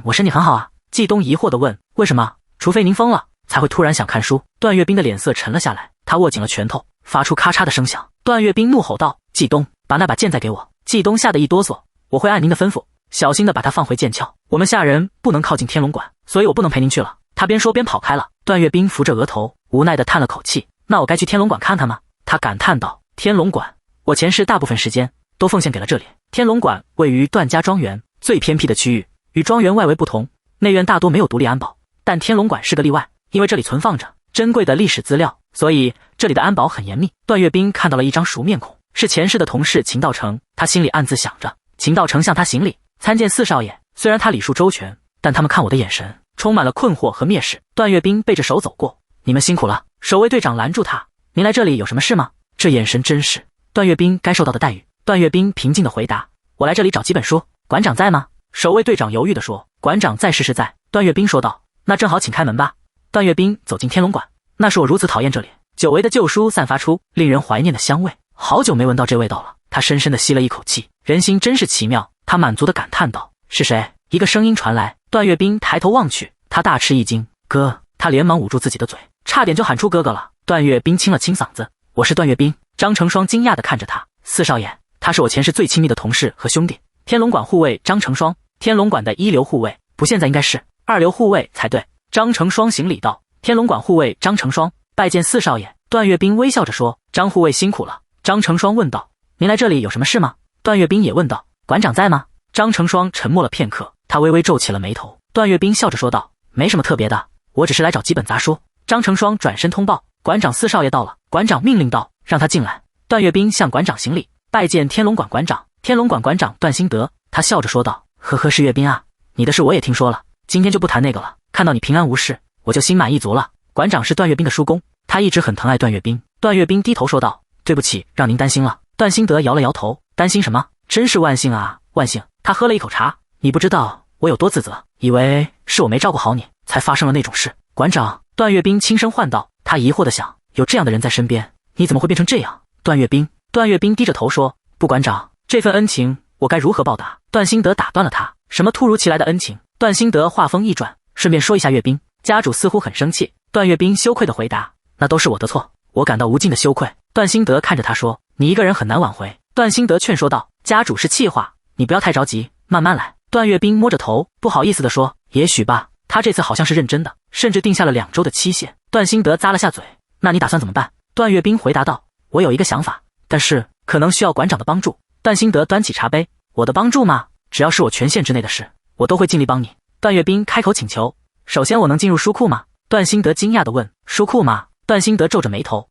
我身体很好啊。季东疑惑地问：为什么？除非您疯了，才会突然想看书。段岳斌的脸色沉了下来，他握紧了拳头，发出咔嚓的声响。段岳斌怒吼道：季东，把那把剑再给我。季东吓得一哆嗦：我会按您的吩咐，小心地把它放回剑鞘。我们下人不能靠近天龙馆，所以我不能陪您去了。他边说边跑开了。段岳斌扶着额头，无奈地叹了口气：那我该去天龙馆看看吗？他感叹道：天龙馆，我前世大部分时间都奉献给了这里。天龙馆位于段家庄园最偏僻的区域，与庄园外围不同，内院大多没有独立安保，但天龙馆是个例外，因为这里存放着珍贵的历史资料，所以这里的安保很严密。段岳斌看到了一张熟面孔，是前世的同事秦道成。他心里暗自想着。秦道成向他行礼：参见四少爷。虽然他礼数周全，但他们看我的眼神充满了困惑和蔑视。段岳斌背着手走过：你们辛苦了。守卫队长拦住他：您来这里有什么事吗？这眼神真是段岳斌该受到的待遇。段岳斌平静地回答：我来这里找几本书。馆长在吗？守卫队长犹豫地说：馆长在，是在。段岳斌说道：那正好，请开门吧。段岳斌走进天龙馆，那是我如此讨厌这里。久违的旧书散发出令人怀念的香味，好久没闻到这味道了。他深深地吸了一口气，人心真是奇妙。他满足地感叹道：是谁？一个声音传来。段岳斌抬头望去，他大吃一惊：哥！他连忙捂住自己的嘴，差点就喊出哥哥了。段岳斌清了清嗓子：我是段岳斌。张成双惊讶地看着他：四少爷，他是我前世最亲密的同事和兄弟，天龙馆护卫张成双，天龙馆的1流护卫，不，现在应该是2流护卫才对。张成双行礼道：天龙馆护卫张成双，拜见四少爷。段岳斌微笑着说：张护卫辛苦了。张成双问道：您来这里有什么事吗？段岳斌也问道：馆长在吗？张成双沉默了片刻，他微微皱起了眉头。段岳斌笑着说道：没什么特别的，我只是来找几本杂书。张成双转身通报：馆长四少爷到了。馆长命令道：让他进来。段岳斌向馆长行礼，拜见天龙馆馆长。天龙馆馆长段兴德，他笑着说道：“呵呵，是岳斌啊，你的事我也听说了，今天就不谈那个了。看到你平安无事，我就心满意足了。”馆长是段岳斌的叔公，他一直很疼爱段岳斌。段岳斌低头说道：“对不起，让您担心了。”段兴德摇了摇头：“担心什么？真是万幸啊，万幸。”他喝了一口茶：“你不知道我有多自责，以为是我没照顾好你，才发生了那种事。”馆长，段岳斌轻声唤道。他疑惑地想，有这样的人在身边，你怎么会变成这样？段岳斌低着头说：“不，馆长，这份恩情我该如何报答？”段兴德打断了他：“什么突如其来的恩情？”段兴德话锋一转：“顺便说一下，岳斌家主似乎很生气。”段岳斌羞愧地回答：“那都是我的错，我感到无尽的羞愧。”段兴德看着他说：“你一个人很难挽回。”段兴德劝说道：“家主是气话，你不要太着急，慢慢来。”段岳斌摸着头，不好意思地说：“也许吧。”他这次好像是认真的，甚至定下了2周的期限。段兴德咂了下嘴：“那你打算怎么办？”段岳斌回答道：“我有一个想法，但是可能需要馆长的帮助。”段兴德端起茶杯：“我的帮助吗？只要是我权限之内的事，我都会尽力帮你。”段岳斌开口请求：“首先我能进入书库吗？”段兴德惊讶地问：“书库吗？”段兴德皱着眉头：“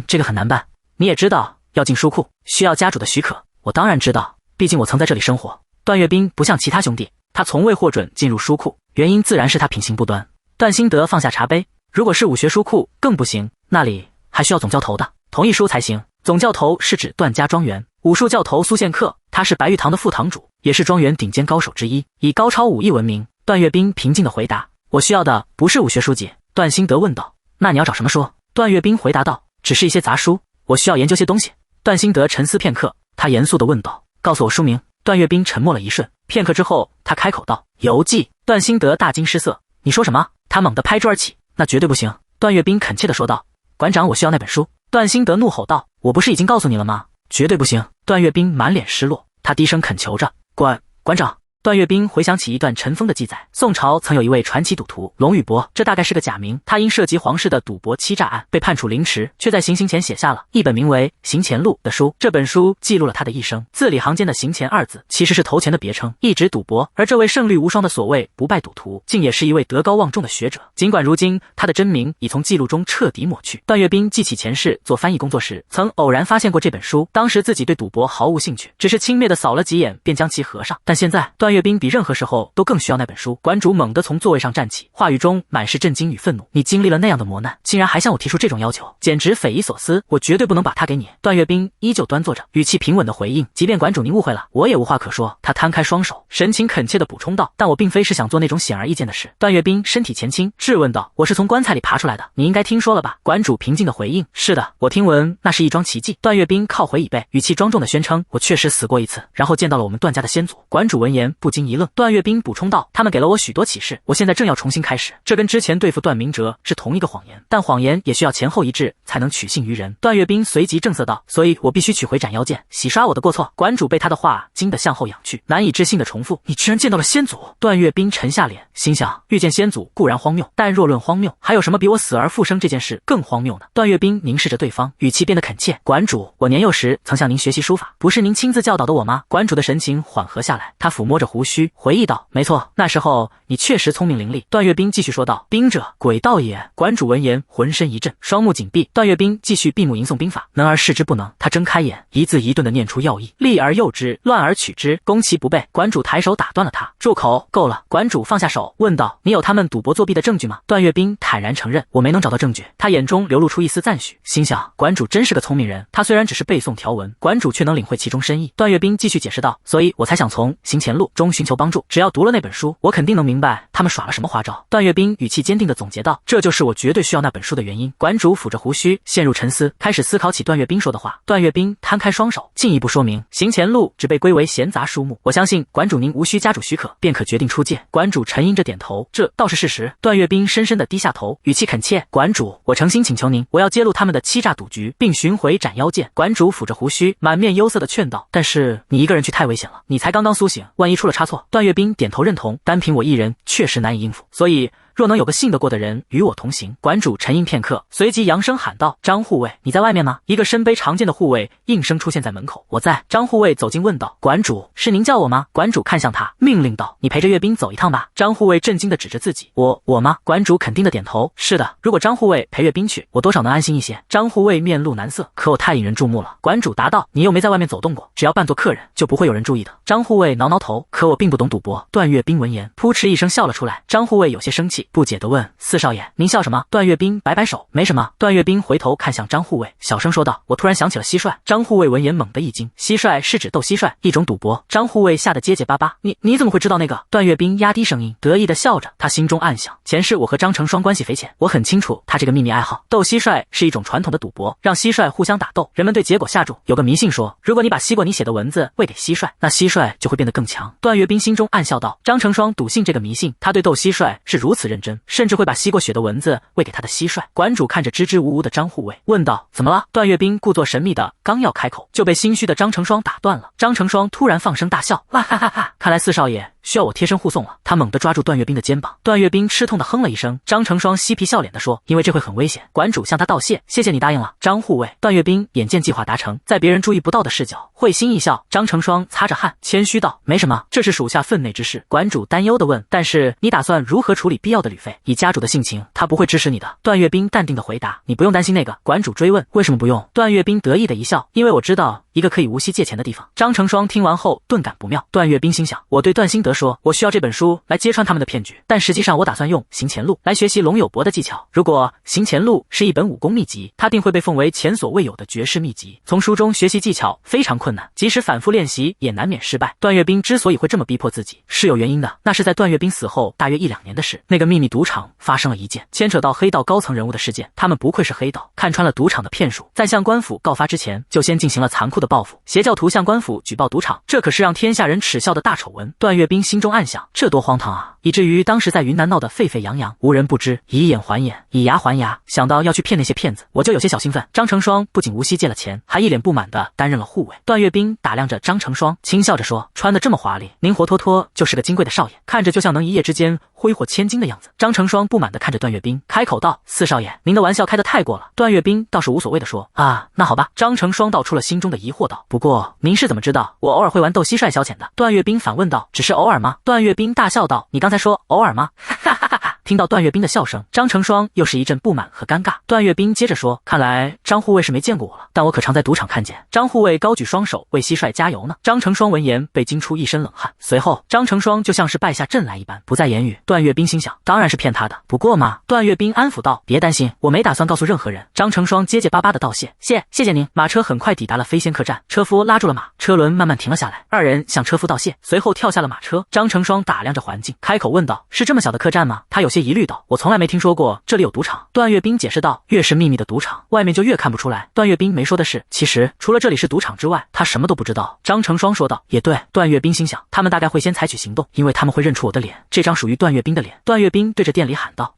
这个很难办。你也知道，要进书库需要家主的许可。”“我当然知道，毕竟我曾在这里生活。”段岳斌不像其他兄弟，他从未获准进入书库，原因自然是他品行不端。段兴德放下茶杯：“如果是武学书库更不行，那里还需要总教头的同意书才行。”总教头是指段家庄园武术教头苏宪克，他是白玉堂的副堂主，也是庄园顶尖高手之一，以高超武艺闻名。段岳斌平静地回答：“我需要的不是武学书籍。”段兴德问道：“那你要找什么书？”段岳斌回答道：“只是一些杂书，我需要研究些东西。”段兴德沉思片刻，他严肃地问道：“告诉我书名。”段岳斌沉默了一瞬，片刻之后，他开口道：“游记。”段兴德大惊失色：“你说什么？”他猛地拍桌而起：“那绝对不行！”段岳斌恳切地说道：“馆长，我需要那本书。”段兴德怒吼道：“我不是已经告诉你了吗？绝对不行！”段岳斌满脸失落，他低声恳求着：“馆长。”段岳斌回想起一段尘封的记载，宋朝曾有一位传奇赌徒龙宇博，这大概是个假名，他因涉及皇室的赌博欺诈案被判处凌迟，却在行刑前写下了一本名为《行前录》的书。这本书记录了他的一生，字里行间的行前二字其实是头前的别称，一直赌博。而这位胜率无双的所谓不败赌徒，竟也是一位德高望重的学者。尽管如今他的真名已从记录中彻底抹去，段岳斌记起前世做翻译工作时，曾偶然发现过这本书，当时自己对赌博毫无兴趣，只是轻蔑地扫了几眼便将其合上。但现在段岳斌比任何时候都更需要那本书。馆主猛地从座位上站起，话语中满是震惊与愤怒：“你经历了那样的磨难，竟然还向我提出这种要求，简直匪夷所思！我绝对不能把它给你。”段岳斌依旧端坐着，语气平稳地回应：“即便馆主您误会了，我也无话可说。”他摊开双手，神情恳切地补充道：“但我并非是想做那种显而易见的事。”段岳斌身体前倾，质问道：“我是从棺材里爬出来的，你应该听说了吧？”馆主平静地回应：“是的，我听闻那是一桩奇迹。”段岳斌靠回椅背，语气庄重地宣称：“我确实死过一次，然后见到了我们段家的先祖。”馆主闻言不禁一愣，段岳斌补充道：“他们给了我许多启示，我现在正要重新开始。这跟之前对付段明哲是同一个谎言，但谎言也需要前后一致才能取信于人。”段岳斌随即正色道：“所以我必须取回斩妖剑，洗刷我的过错。”馆主被他的话惊得向后仰去，难以置信地重复：“你居然见到了先祖！”段岳斌沉下脸，心想：遇见先祖固然荒谬，但若论荒谬，还有什么比我死而复生这件事更荒谬呢？段岳斌凝视着对方，语气变得恳切：“馆主，我年幼时曾向您学习书法，不是您亲自教导的我吗？”馆主的神情缓和下来，他抚摸着胡须，回忆道：“没错，那时候你确实聪明伶俐。”段岳斌继续说道：“兵者，诡道也。”馆主闻言浑身一震，双目紧闭。段岳斌继续闭目吟诵兵法：“能而示之不能。”他睁开眼，一字一顿地念出要义：“利而诱之，乱而取之，攻其不备。”馆主抬手打断了他：“住口！够了！”馆主放下手，问道：“你有他们赌博作弊的证据吗？”段岳斌坦然承认：“我没能找到证据。”他眼中流露出一丝赞许，心想：馆主真是个聪明人。他虽然只是背诵条文，馆主却能领会其中深意。段岳斌继续解释道：“所以我才想从《行前录》中寻求帮助。只要读了那本书，我肯定能明白他们耍了什么花招。”段岳斌语气坚定地总结道：“这就是我绝对需要那本书的原因。”馆主抚着胡须，陷入沉思，开始思考起段岳斌说的话。段岳斌摊开双手，进一步说明：“《行前录》只被归为闲杂书目，我相信馆主您无需家主许可，便可决定出借。”馆主沉吟着点头：“这倒是事实。”段岳斌深深地低下头，语气恳切：“馆主，我诚心请求您，我要揭露他们的欺诈赌局，并寻回斩妖剑。”馆主抚着胡须，满面忧色地劝道：“但是你一个人去太危险了，你才刚刚苏醒，万一出了差错。”段岳斌点头认同：“单凭我一人确实难以应付，所以若能有个信得过的人与我同行。馆主沉吟片刻，随即扬声喊道：“张护卫，你在外面吗？”一个身背长剑的护卫应声出现在门口。我在。张护卫走近问道：“馆主，是您叫我吗？”馆主看向他，命令道：“你陪着阅兵走一趟吧。”张护卫震惊地指着自己：“我吗？”馆主肯定地点头：“是的，如果张护卫陪阅兵去，我多少能安心一些。”张护卫面露难色：“可我太引人注目了。”馆主答道：“你又没在外面走动过，只要扮作客人，就不会有人注意的。”张护卫挠挠头：“可我并不懂赌博。”段阅兵闻言，扑哧一声笑了出来。张护卫有些生气，不解地问：“四少爷，您笑什么？”段阅兵摆摆手：“没什么。”段阅兵回头看向张护卫，小声说道：“我突然想起了蟋蟀。”张护卫闻言猛地一惊：“蟋蟀是指斗蟋蟀，一种赌博。”张护卫吓得结结巴巴：“你怎么会知道那个？”段阅兵压低声音，得意地笑着，他心中暗想：前世我和张成双关系匪浅，我很清楚他这个秘密爱好。斗蟋蟀是一种传统的赌博，让蟋蟀互相打斗，人们对结果下注。有个迷信说，如果你把吸过你写的文字喂给蟋蟀，那蟋蟀就会变得更强。段阅兵心中暗笑道：张成双笃信这个迷信，他对斗蟋蟀是如此认真，甚至会把吸过血的文字喂给他的蟋蟀。馆主看着支支吾吾的张护卫，问道：怎么了？段阅兵故作神秘的刚要开口，就被心虚的张成双打断了。张成双突然放声大笑：哇哈哈哈！看来四少爷需要我贴身护送了。他猛地抓住段阅兵的肩膀，段阅兵吃痛的哼了一声。张成双嬉皮笑脸地说：因为这会很危险。馆主向他道谢：谢谢你答应了。张护卫。段阅兵眼见计划达成，在别人注意不到的视角，会心一笑。张成双擦着汗，谦虚道：没什么，这是属下分内之事。馆主担忧地问：但是你打算如何处理必要的旅费？以家主的性情，他不会支持你的。段阅兵淡定地回答：你不用担心那个。馆主追问：为什么不用？段阅兵得意的一笑：因为我知道一个可以无息借钱的地方。张成双听完后顿感不妙。段阅兵心想：我对段兴德说，我需要这本书来揭穿他们的骗局，但实际上我打算用行前录来学习龙有博的技巧。如果行前录是一本武功秘籍，它定会被奉为前所未有的绝世秘籍，从书中学习技巧非常困难，即使反复练习也难免失败。段阅兵之所以会这么逼迫自己，是有原因的。那是在段阅兵死后大约1-2年的事，那个秘密赌场发生了一件牵扯到黑道高层人物的事件，他们不愧是黑道，看穿了赌场的骗术，在向官府告发之前就先进行了残酷的报复。邪教徒向官府举报赌场，这可是让天下人耻笑的大丑闻。段阅兵心中暗想，这多荒唐啊，以至于当时在云南闹得沸沸扬扬，无人不知，以眼还眼，以牙还牙。想到要去骗那些骗子，我就有些小兴奋。张成双不仅无息借了钱，还一脸不满地担任了护卫。段阅兵打量着张成双，轻笑着说：穿得这么华丽，您活脱脱就是个金贵的少爷，看着就像能一夜之间挥霍千金的样子。张成双不满地看着段阅兵，开口道：四少爷，您的玩笑开得太过了。段阅兵倒是无所谓地说：啊，那好吧。张成双道出了心中的疑惑道：不过您是怎么知道我偶尔会玩斗蟋蟀消遣的？段阅兵反问道：只是偶尔吗？段阅兵大笑道：你刚才说偶尔吗？哈哈哈哈！听到段阅兵的笑声，张成双又是一阵不满和尴尬。段阅兵接着说：看来张护卫是没见过我了，但我可常在赌场看见张护卫高举双手为蟋蟀加油呢。张成双闻言被惊出一身冷汗，随后张成双就像是败下阵来一般，不再言语。段阅兵心想，当然是骗他的，不过嘛。段阅兵安抚道：别担心，我没打算告诉任何人。张成双结结巴巴的道谢：谢谢您。马车很快抵达了飞仙客栈，车夫拉住了马，车轮慢慢停了下来，二人向车夫道谢，随后跳下了马车。张成双打量着环境，开口问道：是这么小的客栈吗？他有些疑虑道：我从来没听说过这里有赌场。段阅兵解释道：越是秘密的赌场，外面就越看不出来。段阅兵没说的是，其实除了这里是赌场之外，他什么都不知道。张成双说道：也对。段阅兵心想，他们大概会先采取行动，因为他们会认出我的脸，这张属于段阅兵的脸。段阅兵对着店里喊道：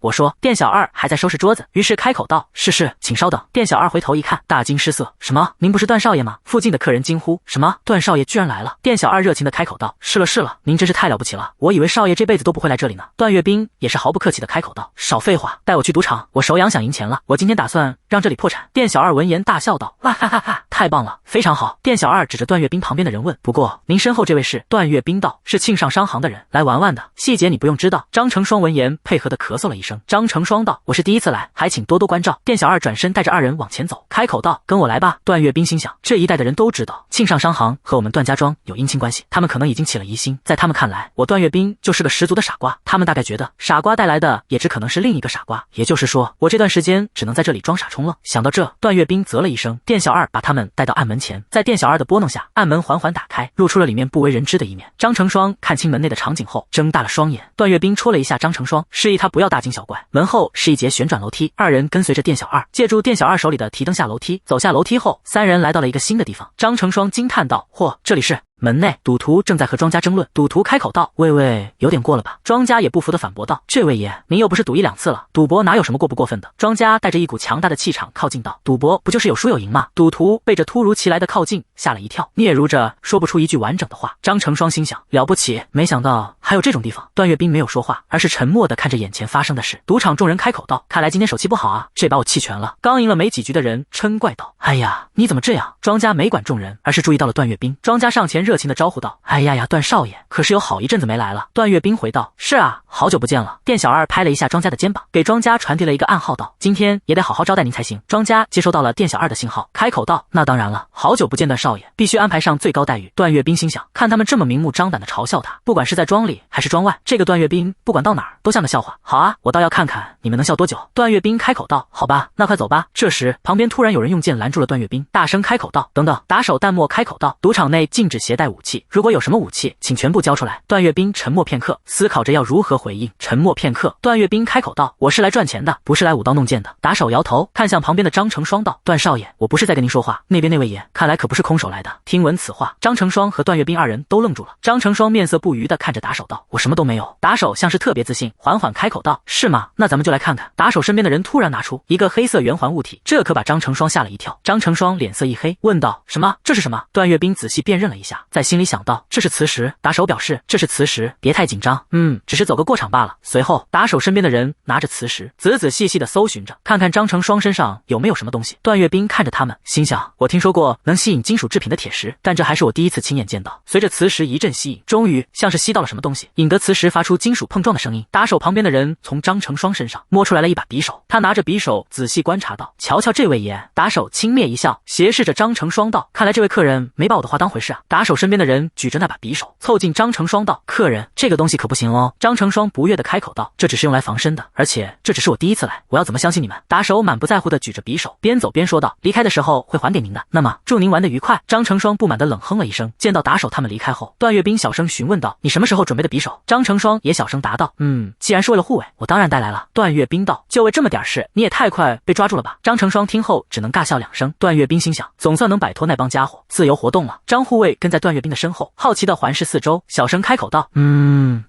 我说。店小二还在收拾桌子，于是开口道：是，请稍等。店小二回头一看，大惊失色：什么？您不是段少爷吗？附近的客人惊呼：什么？段少爷居然来了！店小二热情的开口道：是了，您真是太了不起了，我以为少爷这辈子都不会来这里呢。段阅兵也是毫不客气的开口道：少废话，带我去赌场，我手痒想赢钱了，我今天打算让这里破产。店小二闻言大笑道：哇哈哈哈，太棒了，非常好。店小二指着段阅兵旁边的人问：不过您身后这位是？段阅兵道：是庆上商行的人，来玩玩的，细节你不用知道。张成双闻言配合的咳嗽了一声。张成双道：我是第一次来，还请多多关照。店小二转身带着二人往前走，开口道：跟我来吧。段阅兵心想，这一带的人都知道庆上商行和我们段家庄有姻亲关系，他们可能已经起了疑心，在他们看来，我段阅兵就是个十足的傻瓜，他们大概觉得傻瓜带来的也只可能是另一个傻瓜，也就是说我这段时间只能在这里装傻充愣。想到这，段阅兵啧了一声。店小二把他们带到暗门前，在店小二的拨弄下，暗门缓缓打开，露出了里面不为人知的一面。张成双看清门内的场景后睁大了双眼，段阅兵戳了一下张成双，示意他不要大惊小怪。门后是一节旋转楼梯，二人跟随着店小二，借助店小二手里的提灯下楼梯。走下楼梯后，三人来到了一个新的地方。张成双惊叹道：嚯，这里是……门内，赌徒正在和庄家争论。赌徒开口道：喂，有点过了吧？庄家也不服地反驳道：这位爷，您又不是赌1-2次了，赌博哪有什么过不过分的？庄家带着一股强大的气场靠近道：赌博不就是有输有赢吗？赌徒被这突如其来的靠近吓了一跳，嗫嚅着说不出一句完整的话。张成双心想，了不起，没想到还有这种地方。段月冰没有说话，而是沉默地看着眼前发生的事。赌场众人开口道：“看来今天手气不好啊，这把我弃权了。”刚赢了没几局的人嗔怪道：“哎呀，你怎么这样？”庄家没管众人，而是注意到了段月冰。庄家上前热情地招呼道：“哎呀呀，段少爷，可是有好一阵子没来了。”段月冰回道：“是啊，好久不见了。”店小二拍了一下庄家的肩膀，给庄家传递了一个暗号道：“今天也得好好招待您才行。”庄家接收到了店小二的信号，开口道：“那当然了，好久不见段少爷，必须安排上最高待遇。”段月冰心想，看他们这么明目张胆地嘲笑他，不管是在庄里还是庄外，这个段月冰不管到哪儿都像个笑话。好啊，我倒要看看你们能笑多久。段月冰开口道：“好吧，那快走吧。”这时旁边突然有人用剑拦住了段月冰，大声开口道：“等等！”打手淡漠开口道：“赌场内禁止携带武器，如果有什么武器，请全部交出来。”段月冰沉默片刻，思考着要如何回应。沉默片刻，段月冰开口道：“我是来赚钱的，不是来舞刀弄剑的。”打手摇头，看向旁边的张成双道：“段少爷，我不是在跟您说话，那边那位爷看来可不是空手来的。”听闻此话，张成双和段月冰二人都愣住了。张成双面色不愉地看着打手道：“我什么都没有。”打手像是特别自信，缓缓开口道：“是吗？那咱们就来看看。”打手身边的人突然拿出一个黑色圆环物体，这可把张成双吓了一跳。张成双脸色一黑，问道：“什么？这是什么？”段月冰仔细辨认了一下，在心里想到：“这是磁石。”打手表示：“这是磁石，别太紧张，只是走个过场罢了。”随后，打手身边的人拿着磁石，仔仔细细地搜寻着，看看张成双身上有没有什么东西。段月冰看着他们，心想：我听说过能吸引金属制品的铁石，但这还是我第一次亲眼见到。随着磁石一阵吸引，终于像是吸到了什么东西，引得磁石发出金属碰撞的声音。打手旁边的人从张成双身上摸出来了一把匕首，他拿着匕首仔细观察道：“瞧瞧这位爷。”打手轻蔑一笑，斜视着张成双道：“看来这位客人没把我的话当回事啊。”打手身边的人举着那把匕首凑近张成双道：“客人，这个东西可不行哦。”张成双不悦地开口道：“这只是用来防身的，而且这只是我第一次来，我要怎么相信你们？”打手满不在乎地举着匕首，边走边说道：“离开的时候会还给您的。那么祝您玩得愉快。”张成双不满地冷哼了一声。见到打手他们离开后，段月冰小声询问道：“你什么时候准备的匕首？”张成双也小声答道：“既然是为了护卫，我当然带来了。”段月冰道：“就为这么点事，你也太快被抓住了吧？”张成双听后只能尬笑两声。段月冰心想，总算能摆脱那帮家伙，自由活动了。张护卫跟在段月冰的身后，好奇地环视四周，小声开口道：“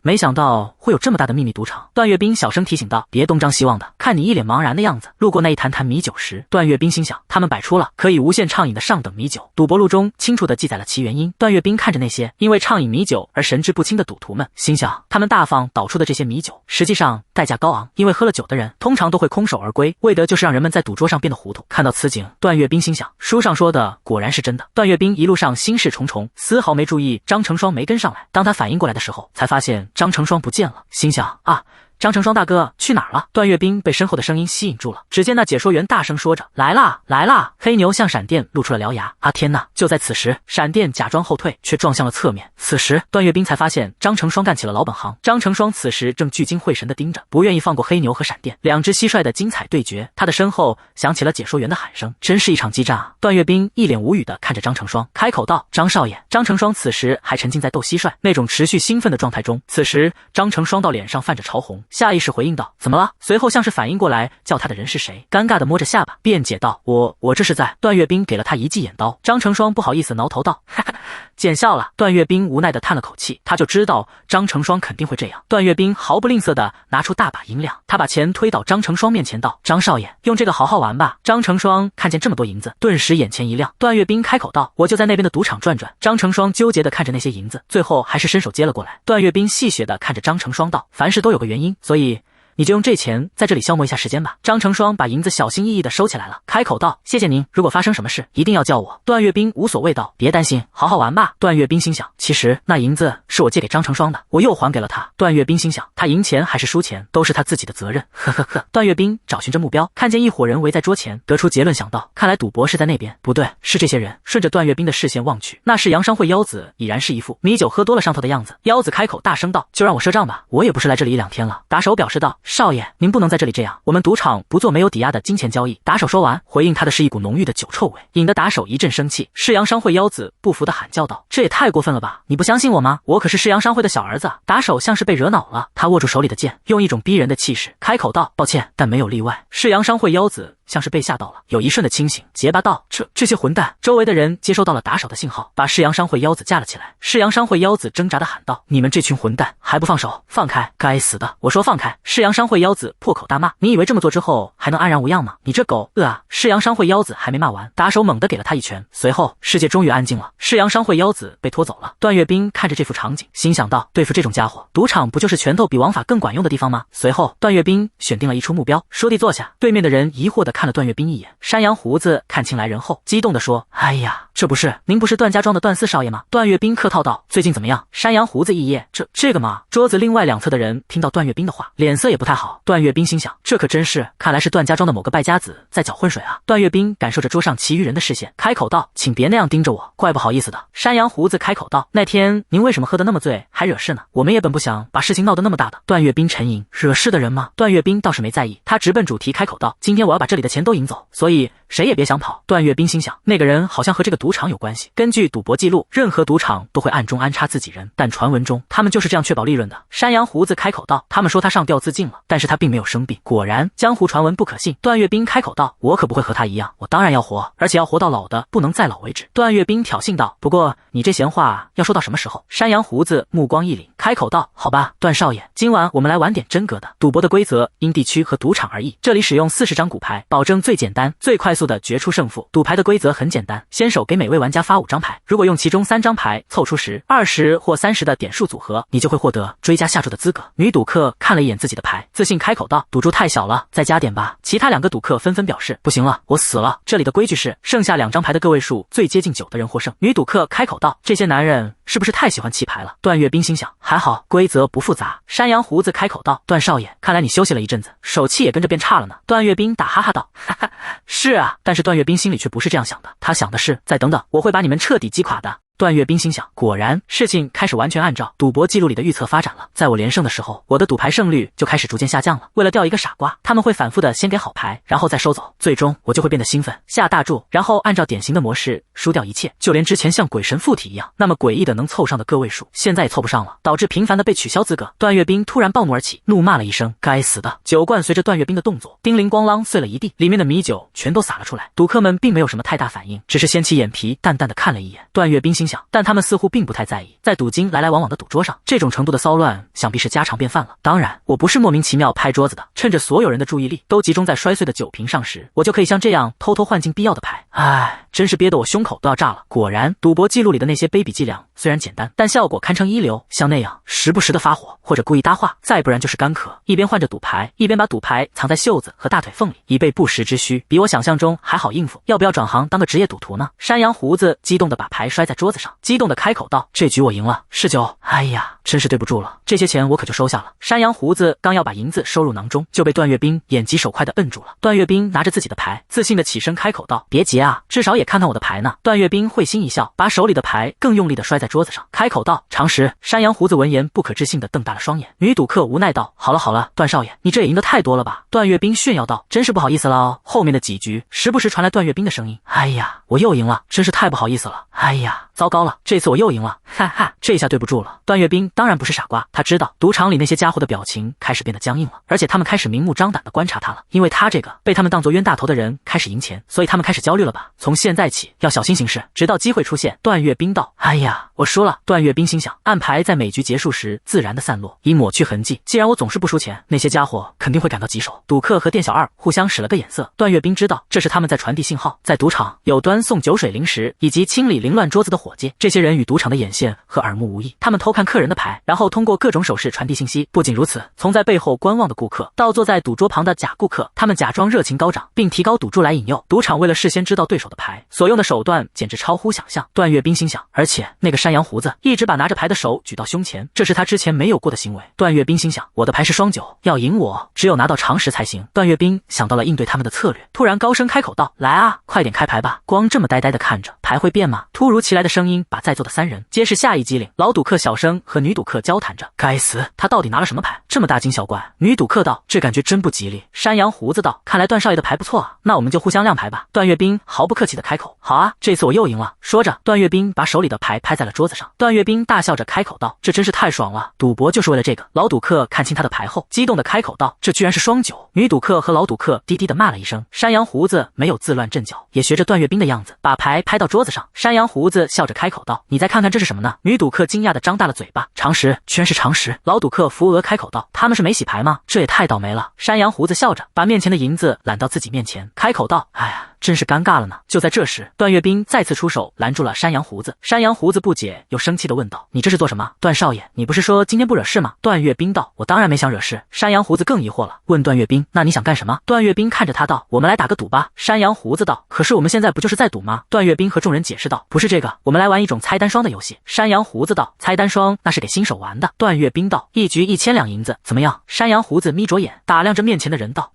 没想到会有这么大的秘密赌场。”段月冰小声提醒道：“别东张西望的，看你一脸茫然的样子。”路过那一坛坛米酒时，段月冰心想，他们摆出了可以无限畅饮的上等米酒。赌博录中清楚地记载了其原因。段月冰看着那些因为畅饮米酒而神志不清的赌徒们，心想，他们大方倒出的这些米酒，实际上代价高昂，因为喝了酒的人通常都会空手而归，为的就是让人们在赌桌上变得糊涂。看到此景，段月冰心想，书上说的果然是真的。段月冰一路上心事重重，丝毫没注意张成双没跟上来。当他反应过来的时候，才发现张成双不见了，心想啊，张成双大哥去哪儿了？段月冰被身后的声音吸引住了，只见那解说员大声说着：“来啦，来啦！”黑牛向闪电露出了獠牙。啊天哪！就在此时，闪电假装后退，却撞向了侧面。此时，段月冰才发现张成双干起了老本行。张成双此时正聚精会神地盯着，不愿意放过黑牛和闪电两只蟋蟀的精彩对决。他的身后响起了解说员的喊声：“真是一场激战啊！”段月冰一脸无语地看着张成双，开口道：“张少爷。”张成双此时还沉浸在斗蟋蟀那种持续兴奋的状态中。此时，张成双到脸上泛着潮红，下意识回应道：“怎么了？”随后像是反应过来叫他的人是谁，尴尬地摸着下巴，辩解道：“我这是在……”段月冰给了他一记眼刀。张成双不好意思挠头道：“哈哈，见笑了。”段月冰无奈地叹了口气，他就知道张成双肯定会这样。段月冰毫不吝啬地拿出大把银两，他把钱推到张成双面前道：“张少爷，用这个好好玩吧。”张成双看见这么多银子，顿时眼前一亮。段月冰开口道：“我就在那边的赌场转转。”张成双纠结地看着那些银子，最后还是伸手接了过来。段月冰戏谑地看着张成双道：“凡事都有个原因，所以你就用这钱在这里消磨一下时间吧。”张成双把银子小心翼翼地收起来了，开口道：“谢谢您，如果发生什么事，一定要叫我。”段月冰无所谓道：“别担心，好好玩吧。”段月冰心想，其实那银子是我借给张成双的，我又还给了他。段月冰心想，他赢钱还是输钱，都是他自己的责任。呵呵呵。段月冰找寻着目标，看见一伙人围在桌前，得出结论，想到看来赌博是在那边，不对，是这些人。顺着段月冰的视线望去，那是杨商会腰子已然是一副米酒喝多了上头的样子。腰子开口大声道：“就让我赊账吧，我也不是来这里1-2天了。”打手表示道：“少爷，您不能在这里这样，我们赌场不做没有抵押的金钱交易。”打手说完，回应他的是一股浓郁的酒臭味，引得打手一阵生气。世阳商会腰子不服地喊叫道：“这也太过分了吧！你不相信我吗？我可是世阳商会的小儿子。”打手像是被惹恼了，他握住手里的剑，用一种逼人的气势开口道：“抱歉，但没有例外。”世阳商会腰子像是被吓到了，有一瞬的清醒，结巴道：这些混蛋！周围的人接收到了打手的信号，把世阳商会妖子架了起来。世阳商会妖子挣扎的喊道：你们这群混蛋，还不放手！放开！该死的！我说放开！世阳商会妖子破口大骂：你以为这么做之后还能安然无恙吗？你这狗！世阳商会妖子还没骂完，打手猛地给了他一拳，随后世界终于安静了。世阳商会妖子被拖走了。段月冰看着这幅场景，心想到：对付这种家伙，赌场不就是拳头比王法更管用的地方吗？随后，段月冰选定了一处目标，说地坐下。对面的人疑惑地看了段月冰一眼。山羊胡子看清来人后，激动地说：哎呀，这不是您不是段家庄的段四少爷吗？段月冰客套道：最近怎么样？山羊胡子一噎：这个嘛。桌子另外两侧的人听到段月冰的话，脸色也不太好。段月冰心想：这可真是，看来是段家庄的某个败家子在搅浑水啊。段月冰感受着桌上其余人的视线，开口道：请别那样盯着我，怪不好意思的。山羊胡子开口道：那天您为什么喝得那么醉，还惹事呢？我们也本不想把事情闹得那么大的。段月冰沉吟：惹事的人吗？段月冰倒是没在意，他直奔主题开口道：今天我要把这里的钱都赢走，所以谁也别想跑。段月冰心想，那个人好像和这个赌场有关系。根据赌博记录，任何赌场都会暗中安插自己人，但传闻中他们就是这样确保利润的。山羊胡子开口道：他们说他上吊自尽了，但是他并没有生病。果然，江湖传闻不可信。段月冰开口道：我可不会和他一样，我当然要活，而且要活到老的不能再老为止。段月冰挑衅道：不过你这闲话要说到什么时候？山羊胡子目光一凛，开口道：好吧，段少爷，今晚我们来玩点真格的。赌博的规则因地区和赌场而异，这里使用40张骨牌，保证最简单、最快速的决出胜负。赌牌的规则很简单，先手给每位玩家发5张牌，如果用其中3张牌凑出10、20或30的点数组合，你就会获得追加下注的资格。女赌客看了一眼自己的牌，自信开口道：赌注太小了，再加点吧。其他2个赌客纷纷表示：不行了，我死了。这里的规矩是，剩下2张牌的个位数最接近9的人获胜。女赌客开口道：这些男人是不是太喜欢弃牌了？段月冰心想，还好规则不复杂。山羊胡子开口道：段少爷，看来你休息了一阵子，手气也跟着变差了呢。段月冰打哈哈道：哈哈，是啊。但是段月冰心里却不是这样想的，他想的是，再等等，我会把你们彻底击垮的。段月冰心想，果然事情开始完全按照赌博记录里的预测发展了。在我连胜的时候，我的赌牌胜率就开始逐渐下降了。为了钓一个傻瓜，他们会反复的先给好牌，然后再收走，最终我就会变得兴奋，下大注，然后按照典型的模式输掉一切，就连之前像鬼神附体一样那么诡异的能凑上的个位数，现在也凑不上了，导致频繁的被取消资格。段月冰突然暴怒而起，怒骂了一声：该死的！酒罐随着段月冰的动作叮铃咣啷碎了一地，里面的米酒全都洒了出来。赌客们并没有什么太大反应，只是掀起眼皮淡淡的看了一眼。段月冰心想，但他们似乎并不太在意，在赌金来来往往的赌桌上，这种程度的骚乱想必是家常便饭了。当然，我不是莫名其妙拍桌子的，趁着所有人的注意力都集中在摔碎的酒瓶上时，我就可以像这样偷偷换进必要的牌。唉，真是憋得我胸口都要炸了。果然，赌博记录里的那些卑鄙伎俩虽然简单，但效果堪称一流。像那样时不时的发火，或者故意搭话，再不然就是干渴，一边换着赌牌，一边把赌牌藏在袖子和大腿缝里，以备不时之需，比我想象中还好应付。要不要转行当个职业赌徒呢？山羊胡子激动地把牌摔在桌子上，激动地开口道：这局我赢了，是酒。哎呀，真是对不住了，这些钱我可就收下了。山羊胡子刚要把银子收入囊中，就被段月冰眼疾手快地摁住了。段月冰拿着自己的牌，自信地起身开口道：别急啊，至少也看看我的牌呢。段月冰会心一笑，把手里的牌更用力地摔在桌子上，开口道：常识。山羊胡子闻言不可置信地瞪大了双眼。女赌客无奈道：好了好了，段少爷，你这也赢得太多了吧。段月冰炫耀道：真是不好意思了哦。后面的几局时不时传来段月冰的声音：哎呀，我又赢了，真是太不好意思了。哎呀，糟糕了，这次我又赢了，哈哈，这下对不住了。段月冰当然不是傻瓜，他知道赌场里那些家伙的表情开始变得僵硬了，而且他们开始明目张胆地观察他了，因为他这个被他们当作冤大头的人开始赢钱，所以他们开始焦虑了吧。从现在起要小心行事，直到机会出现。段月冰道：哎呀，我输了。段月冰心想，暗牌在每局结束时自然的散落，以抹去痕迹。既然我总是不输钱，那些家伙肯定会感到棘手。赌客和店小二互相使了个眼色，段月冰知道这是他们在传递信号。在赌场有端送酒水零食以及清理凌乱桌子的伙计，这些人与赌场的眼线和耳目无异，他们偷看客人的牌，然后通过各种手势传递信息。不仅如此，从在背后观望的顾客到坐在赌桌旁的假顾客，他们假装热情高涨，并提高赌注来引诱。赌场为了事先知道对手的牌，所用的手段简直超乎想象。段月冰心想，而且那个山羊胡子一直把拿着牌的手举到胸前，这是他之前没有过的行为。段月冰心想，我的牌是双9，要赢我只有拿到常识才行。段月冰想到了应对他们的策略，突然高声开口道：来啊，快点开牌吧，光这么呆呆的看着，牌会变吗？突如其来的声音把在座的3人揭示下一机灵。老赌客小声和女赌客交谈着，该死，他到底拿了什么牌，这么大惊小怪？女赌客道，这感觉真不吉利。山羊胡子道，看来段少爷的牌不错啊，那我们就互相亮牌吧。段岳冰毫不客气的开口，好啊，这次我又赢了。说着，段岳冰把手里的牌拍在了桌子上。段岳冰大笑着开口道，这真是太爽了，赌博就是为了这个。老赌客看清他的牌后，激动的开口道，这居然是双9。女赌客和老赌客低低的骂了一声。山羊胡子没有自乱阵脚，也学着段岳冰的样子，把牌拍到桌子上。山羊胡子笑着开口道，你再看看这是什么呢？女赌客惊讶的张大了嘴巴，常识，居然是常识。老赌客扶额开口道，他们是没洗牌吗？这也太倒霉了。山羊胡子笑着把面前的银子揽到自己面前，开口道，哎呀，真是尴尬了呢。就在这时，段岳冰再次出手拦住了山羊胡子。山羊胡子不解又生气地问道，你这是做什么？段少爷，你不是说今天不惹事吗？段岳冰道，我当然没想惹事。山羊胡子更疑惑了，问段岳冰，那你想干什么？段岳冰看着他道，我们来打个赌吧。山羊胡子道，可是我们现在不就是在赌吗？段岳冰和众人解释道，不是这个，我们来玩一种猜单双的游戏。山羊胡子道，猜单双那是给新手玩的。段岳冰道，一局1000两银子，怎么样？山羊胡子眯着眼打量着面前的人道，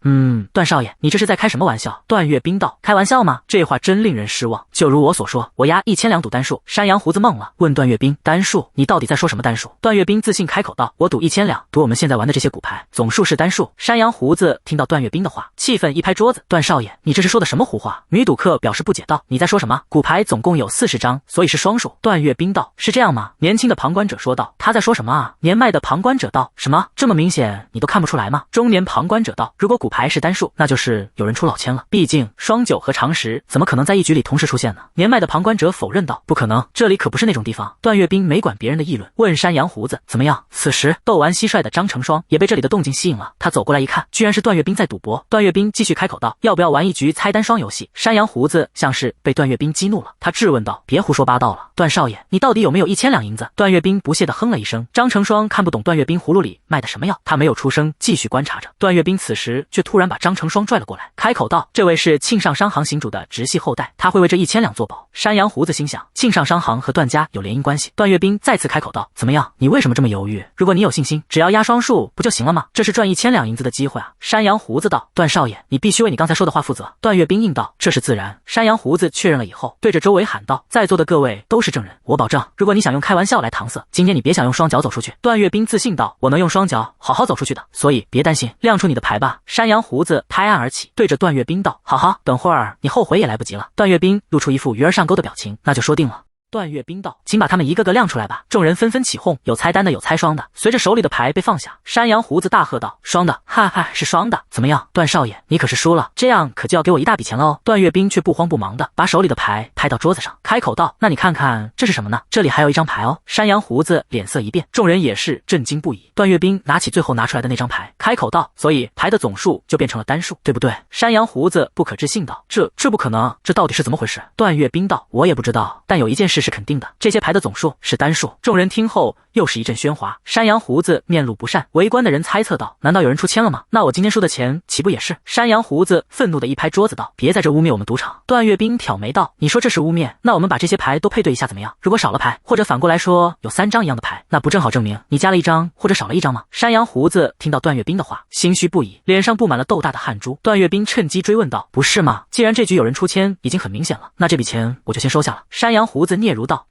段少爷，你这是在开什么玩笑？段岳冰道，开玩笑吗？这话真令人失望。就如我所说，我押1000两赌单数。山羊胡子懵了，问段岳冰，单数？你到底在说什么单数？段岳冰自信开口道，我赌1000两，赌我们现在玩的这些骨牌总数是单数。山羊胡子听到段岳冰的话，气愤一拍桌子，段少爷，你这是说的什么胡话？女赌客表示不解道，你在说什么？骨牌总共有40张，所以是双数。段岳冰道，是这样吗？年轻的旁观者说道，他在说什么啊？年迈的旁观者道，什么？这么明显你都看不出来吗？中年旁观者道，如果骨牌是单数，那就是有人出老千了，毕竟双9和长10怎么可能在一局里同时出现呢？年迈的旁观者否认道，不可能，这里可不是那种地方。段岳冰没管别人的议论，问山羊胡子，怎么样？此时斗完蟋蟀的张成双也被这里的动静吸引了，他走过来一看，居然是段岳冰在赌博。段岳冰继续开口道，要不要玩一局猜单双游戏？山羊胡子像是被段岳冰激怒了，他质问道，别胡说八道了，段少爷，你到底有没有1000两银子？段岳冰不屑地哼了一声。张成双看不懂段岳冰葫芦里卖的什么药，他没有出声，继续观察着。段岳冰此时却突然把张成双拽了过来，开口道，这位是庆上商行行主的直系后代，他会为这1000两做保。山羊胡子心想，庆上商行和段家有联姻关系。段岳冰再次开口道，怎么样，你为什么这么犹豫？如果你有信心，只要压双数不就行了吗？这是赚1000两银子的机会啊。山羊胡子道，段少爷，你必须为你刚才说的话负责。段岳冰应道，这是自然。山羊胡子确认了以后，对着周围喊道，在座的各位都是证人，我保证，如果你想用开玩笑来搪塞，今天你别想用双脚走出去。段岳冰自信道，我能用双脚好好走出去的，所以别担心，亮出你的牌吧。山羊胡子拍案而起，对着段岳冰道，好好，等会儿你后悔也来不及了。段岳冰露出一副鱼儿上钩的表情，那就说定了。段岳冰道，请把他们一个个亮出来吧。众人纷纷起哄，有猜单的，有猜双的。随着手里的牌被放下，山羊胡子大喝道，双的，哈哈，是双的。怎么样，段少爷，你可是输了，这样可就要给我一大笔钱了哦。段岳冰却不慌不忙的把手里的牌拍到桌子上，开口道，那你看看这是什么呢？这里还有一张牌哦。山羊胡子脸色一变，众人也是震惊不已。段岳冰拿起最后拿出来的那张牌，开口道，所以牌的总数就变成了单数，对不对？山羊胡子不可置信道，这不可能，这到底是怎么回事？段岳冰道，我也不知道，但有一件事是肯定的，这些牌的总数是单数。众人听后又是一阵喧哗。山羊胡子面露不善，围观的人猜测道，难道有人出千了吗？那我今天输的钱岂不也是？山羊胡子愤怒的一拍桌子道，别在这污蔑我们赌场。段岳冰挑眉道，你说这是污蔑，那我们把这些牌都配对一下怎么样？如果少了牌，或者反过来说有3张一样的牌，那不正好证明你加了一张或者少了一张吗？山羊胡子听到段岳冰的话，心虚不已，脸上布满了豆大的汗珠。段岳冰趁机追问道，不是吗？既然这局有人出千已经很明显了，那这笔钱我就先收下了。山羊胡子嗫嚅道，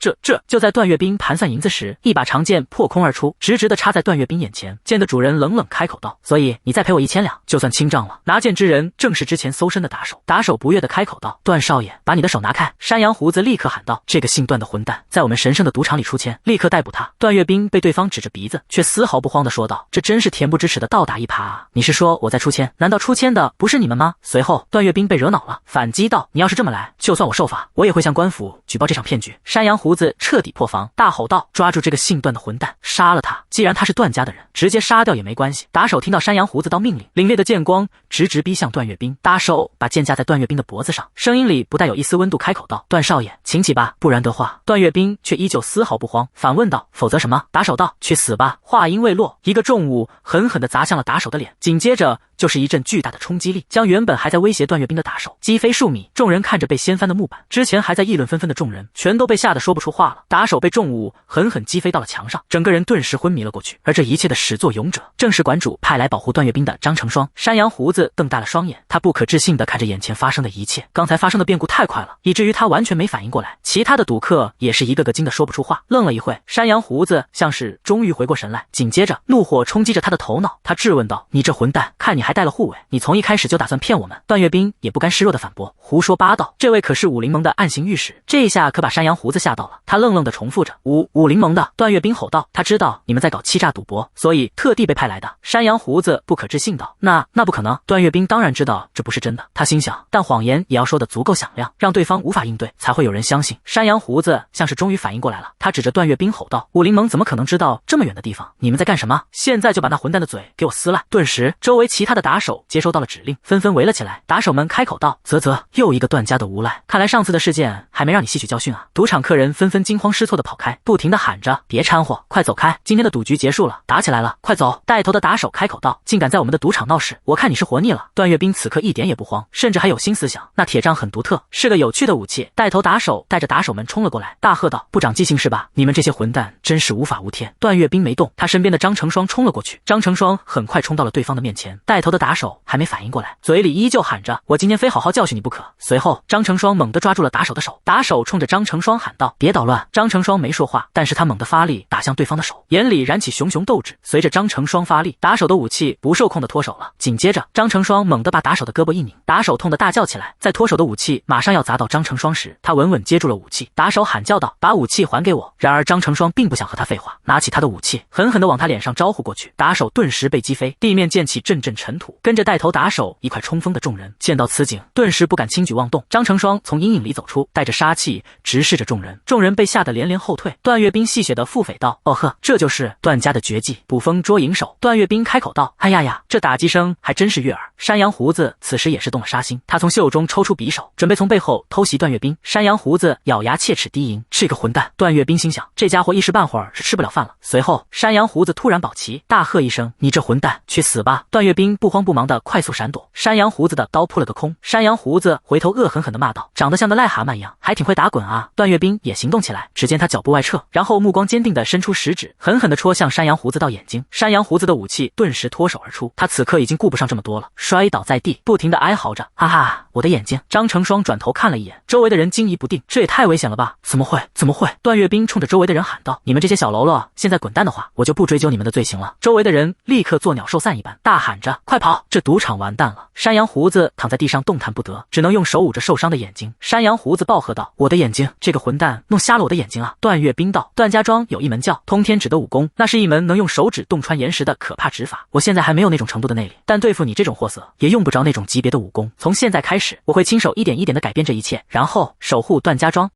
就在段岳冰盘算银子时，一把长剑破空而出，直直的插在段岳冰眼前。剑的主人冷冷开口道，所以你再赔我1000两，就算清账了。拿剑之人正是之前搜身的打手。打手不悦的开口道，段少爷，把你的手拿开。山羊胡子立刻喊道，这个姓段的混蛋在我们神圣的赌场里出千，立刻逮捕他。段岳冰被对方指着鼻子，却丝毫不慌的说道，这真是恬不知耻的倒打一耙啊！你是说我在出千？难道出千的不是你们吗？随后段岳冰被惹恼了，反击道，你要是这么来，就算我受罚，我也会向官府举报这场骗局。山羊胡子彻底破防，大吼道，抓住这个姓段的混蛋，杀了他！既然他是段家的人，直接杀掉也没关系。打手听到山羊胡子道命令，凛冽的剑光直直逼向段岳冰。打手把剑架在段岳冰的脖子上，声音里不带有一丝温度开口道，段少爷，请起吧，不然的话。段岳冰却依旧丝毫不慌，反问道，否则什么？打手道，去死吧！话音未落，一个重物狠狠地砸向了打手的脸，紧接着就是一阵巨大的冲击力，将原本还在威胁段月兵的打手击飞数米。众人看着被掀翻的木板，之前还在议论纷纷的众人，全都被吓得说不出话了。打手被重物狠狠击飞到了墙上，整个人顿时昏迷了过去。而这一切的始作俑者，正是馆主派来保护段月兵的张成双。山羊胡子瞪大了双眼，他不可置信地看着眼前发生的一切。刚才发生的变故太快了，以至于他完全没反应过来。其他的赌客也是一个个惊得说不出话。愣了一会，山羊胡子像是终于回过神来，紧接着怒火冲击着他的头脑，他质问道：“你这混蛋，看你还带了护卫，你从一开始就打算骗我们？”段月兵也不甘示弱地反驳：“胡说八道，这位可是武林盟的暗行御史。”这一下可把山羊胡子吓到了，他愣愣地重复着：“武林盟的。”段月兵吼道：“他知道你们在搞欺诈赌博，所以特地被派来的。”山羊胡子不可置信道：“那不可能。”段月兵当然知道这不是真的，他心想，但谎言也要说得足够响亮，让对方无法应对，才会有人相信。山羊胡子像是终于反应过来了，他指着段月兵吼道：“武林盟怎么可能知道这么远的地方？你们在干什么？现在就把那混蛋的嘴给我撕烂！”顿时，周围其他的打手接收到了指令，纷纷围了起来。打手们开口道：“啧，又一个段家的无赖，看来上次的事件还没让你吸取教训啊！”赌场客人纷纷惊慌失措地跑开，不停地喊着：“别掺和，快走开！今天的赌局结束了，打起来了，快走！”带头的打手开口道：“竟敢在我们的赌场闹事，我看你是活腻了！”段月兵此刻一点也不慌，甚至还有新思想。那铁杖很独特，是个有趣的武器。带头打手带着打手们冲了过来，大喝道：“不长记性是吧？你们这些混蛋真是无法无天！”段月兵没动，他身边的张成双冲了过去。张成双很快冲到了对方的面前，带头的打手还没反应过来，嘴里依旧喊着：“我今天非好好教训你不可！”随后，张成双猛地抓住了打手的手，打手冲着张成双喊道：“别捣乱！”张成双没说话，但是他猛地发力打向对方的手，眼里燃起熊熊斗志。随着张成双发力，打手的武器不受控地脱手了。紧接着，张成双猛地把打手的胳膊一拧，打手痛得大叫起来。在脱手的武器马上要砸到张成双时，他稳稳接住了武器。打手喊叫道：“把武器还给我！”然而张成双并不想和他废话，拿起他的武器，狠狠地往他脸上招呼过去。打手顿时被击飞，地面溅起阵阵尘土，跟着带头打手一块冲锋的众人见到此景，顿时不敢轻举妄动。张成双从阴影里走出，带着杀气直视着众人，众人被吓得连连后退。段月兵戏谑地腹诽道：“哦呵，这就是段家的绝技，捕风捉影手。”段月兵开口道：“哎呀，这打击声还真是悦耳。”山羊胡子此时也是动了杀心，他从袖中抽出匕首，准备从背后偷袭段月兵。山羊胡子咬牙切齿低吟：“这个混蛋！”段月兵心想，这家伙一时半会儿是吃不了饭了。随后，山羊胡子突然宝旗，大喝一声：“你这混蛋，去死吧！”段月兵不慌不忙的快速闪躲，山羊胡子的刀扑了个空。山羊胡子回头恶狠狠地骂道：“长得像个癞蛤蟆一样，还挺会打滚啊！”段月兵也行动起来，只见他脚步外撤，然后目光坚定地伸出食指，狠狠地戳向山羊胡子到眼睛。山羊胡子的武器顿时脱手而出，他此刻已经顾不上这么多了，摔倒在地，不停地哀嚎着：“哈哈，我的眼睛！”张成双转头看了一眼，周围的人惊疑不定，这也太危险了吧？怎么会？段月兵冲着周围的人喊道：“你们这些小喽啰，现在滚蛋的话，我就不追究你们的罪行了。”周围的人立刻作鸟兽散一般，大喊着：“快跑！这赌场完蛋了！”山羊胡子躺在地上动弹不得，只能用手捂着受伤的眼睛。山羊胡子暴喝道：“我的眼睛！这个混蛋弄瞎了我的眼睛啊！”段月兵道：“段家庄有一门叫通天指的武功，那是一门能用手指洞穿岩石的可怕指法。我现在还没有那种程度的内力，但对付你这种货色，也用不着那种级别的武功。从现在开始，我会亲手一点一点的改变这一切，然后守护段家庄。”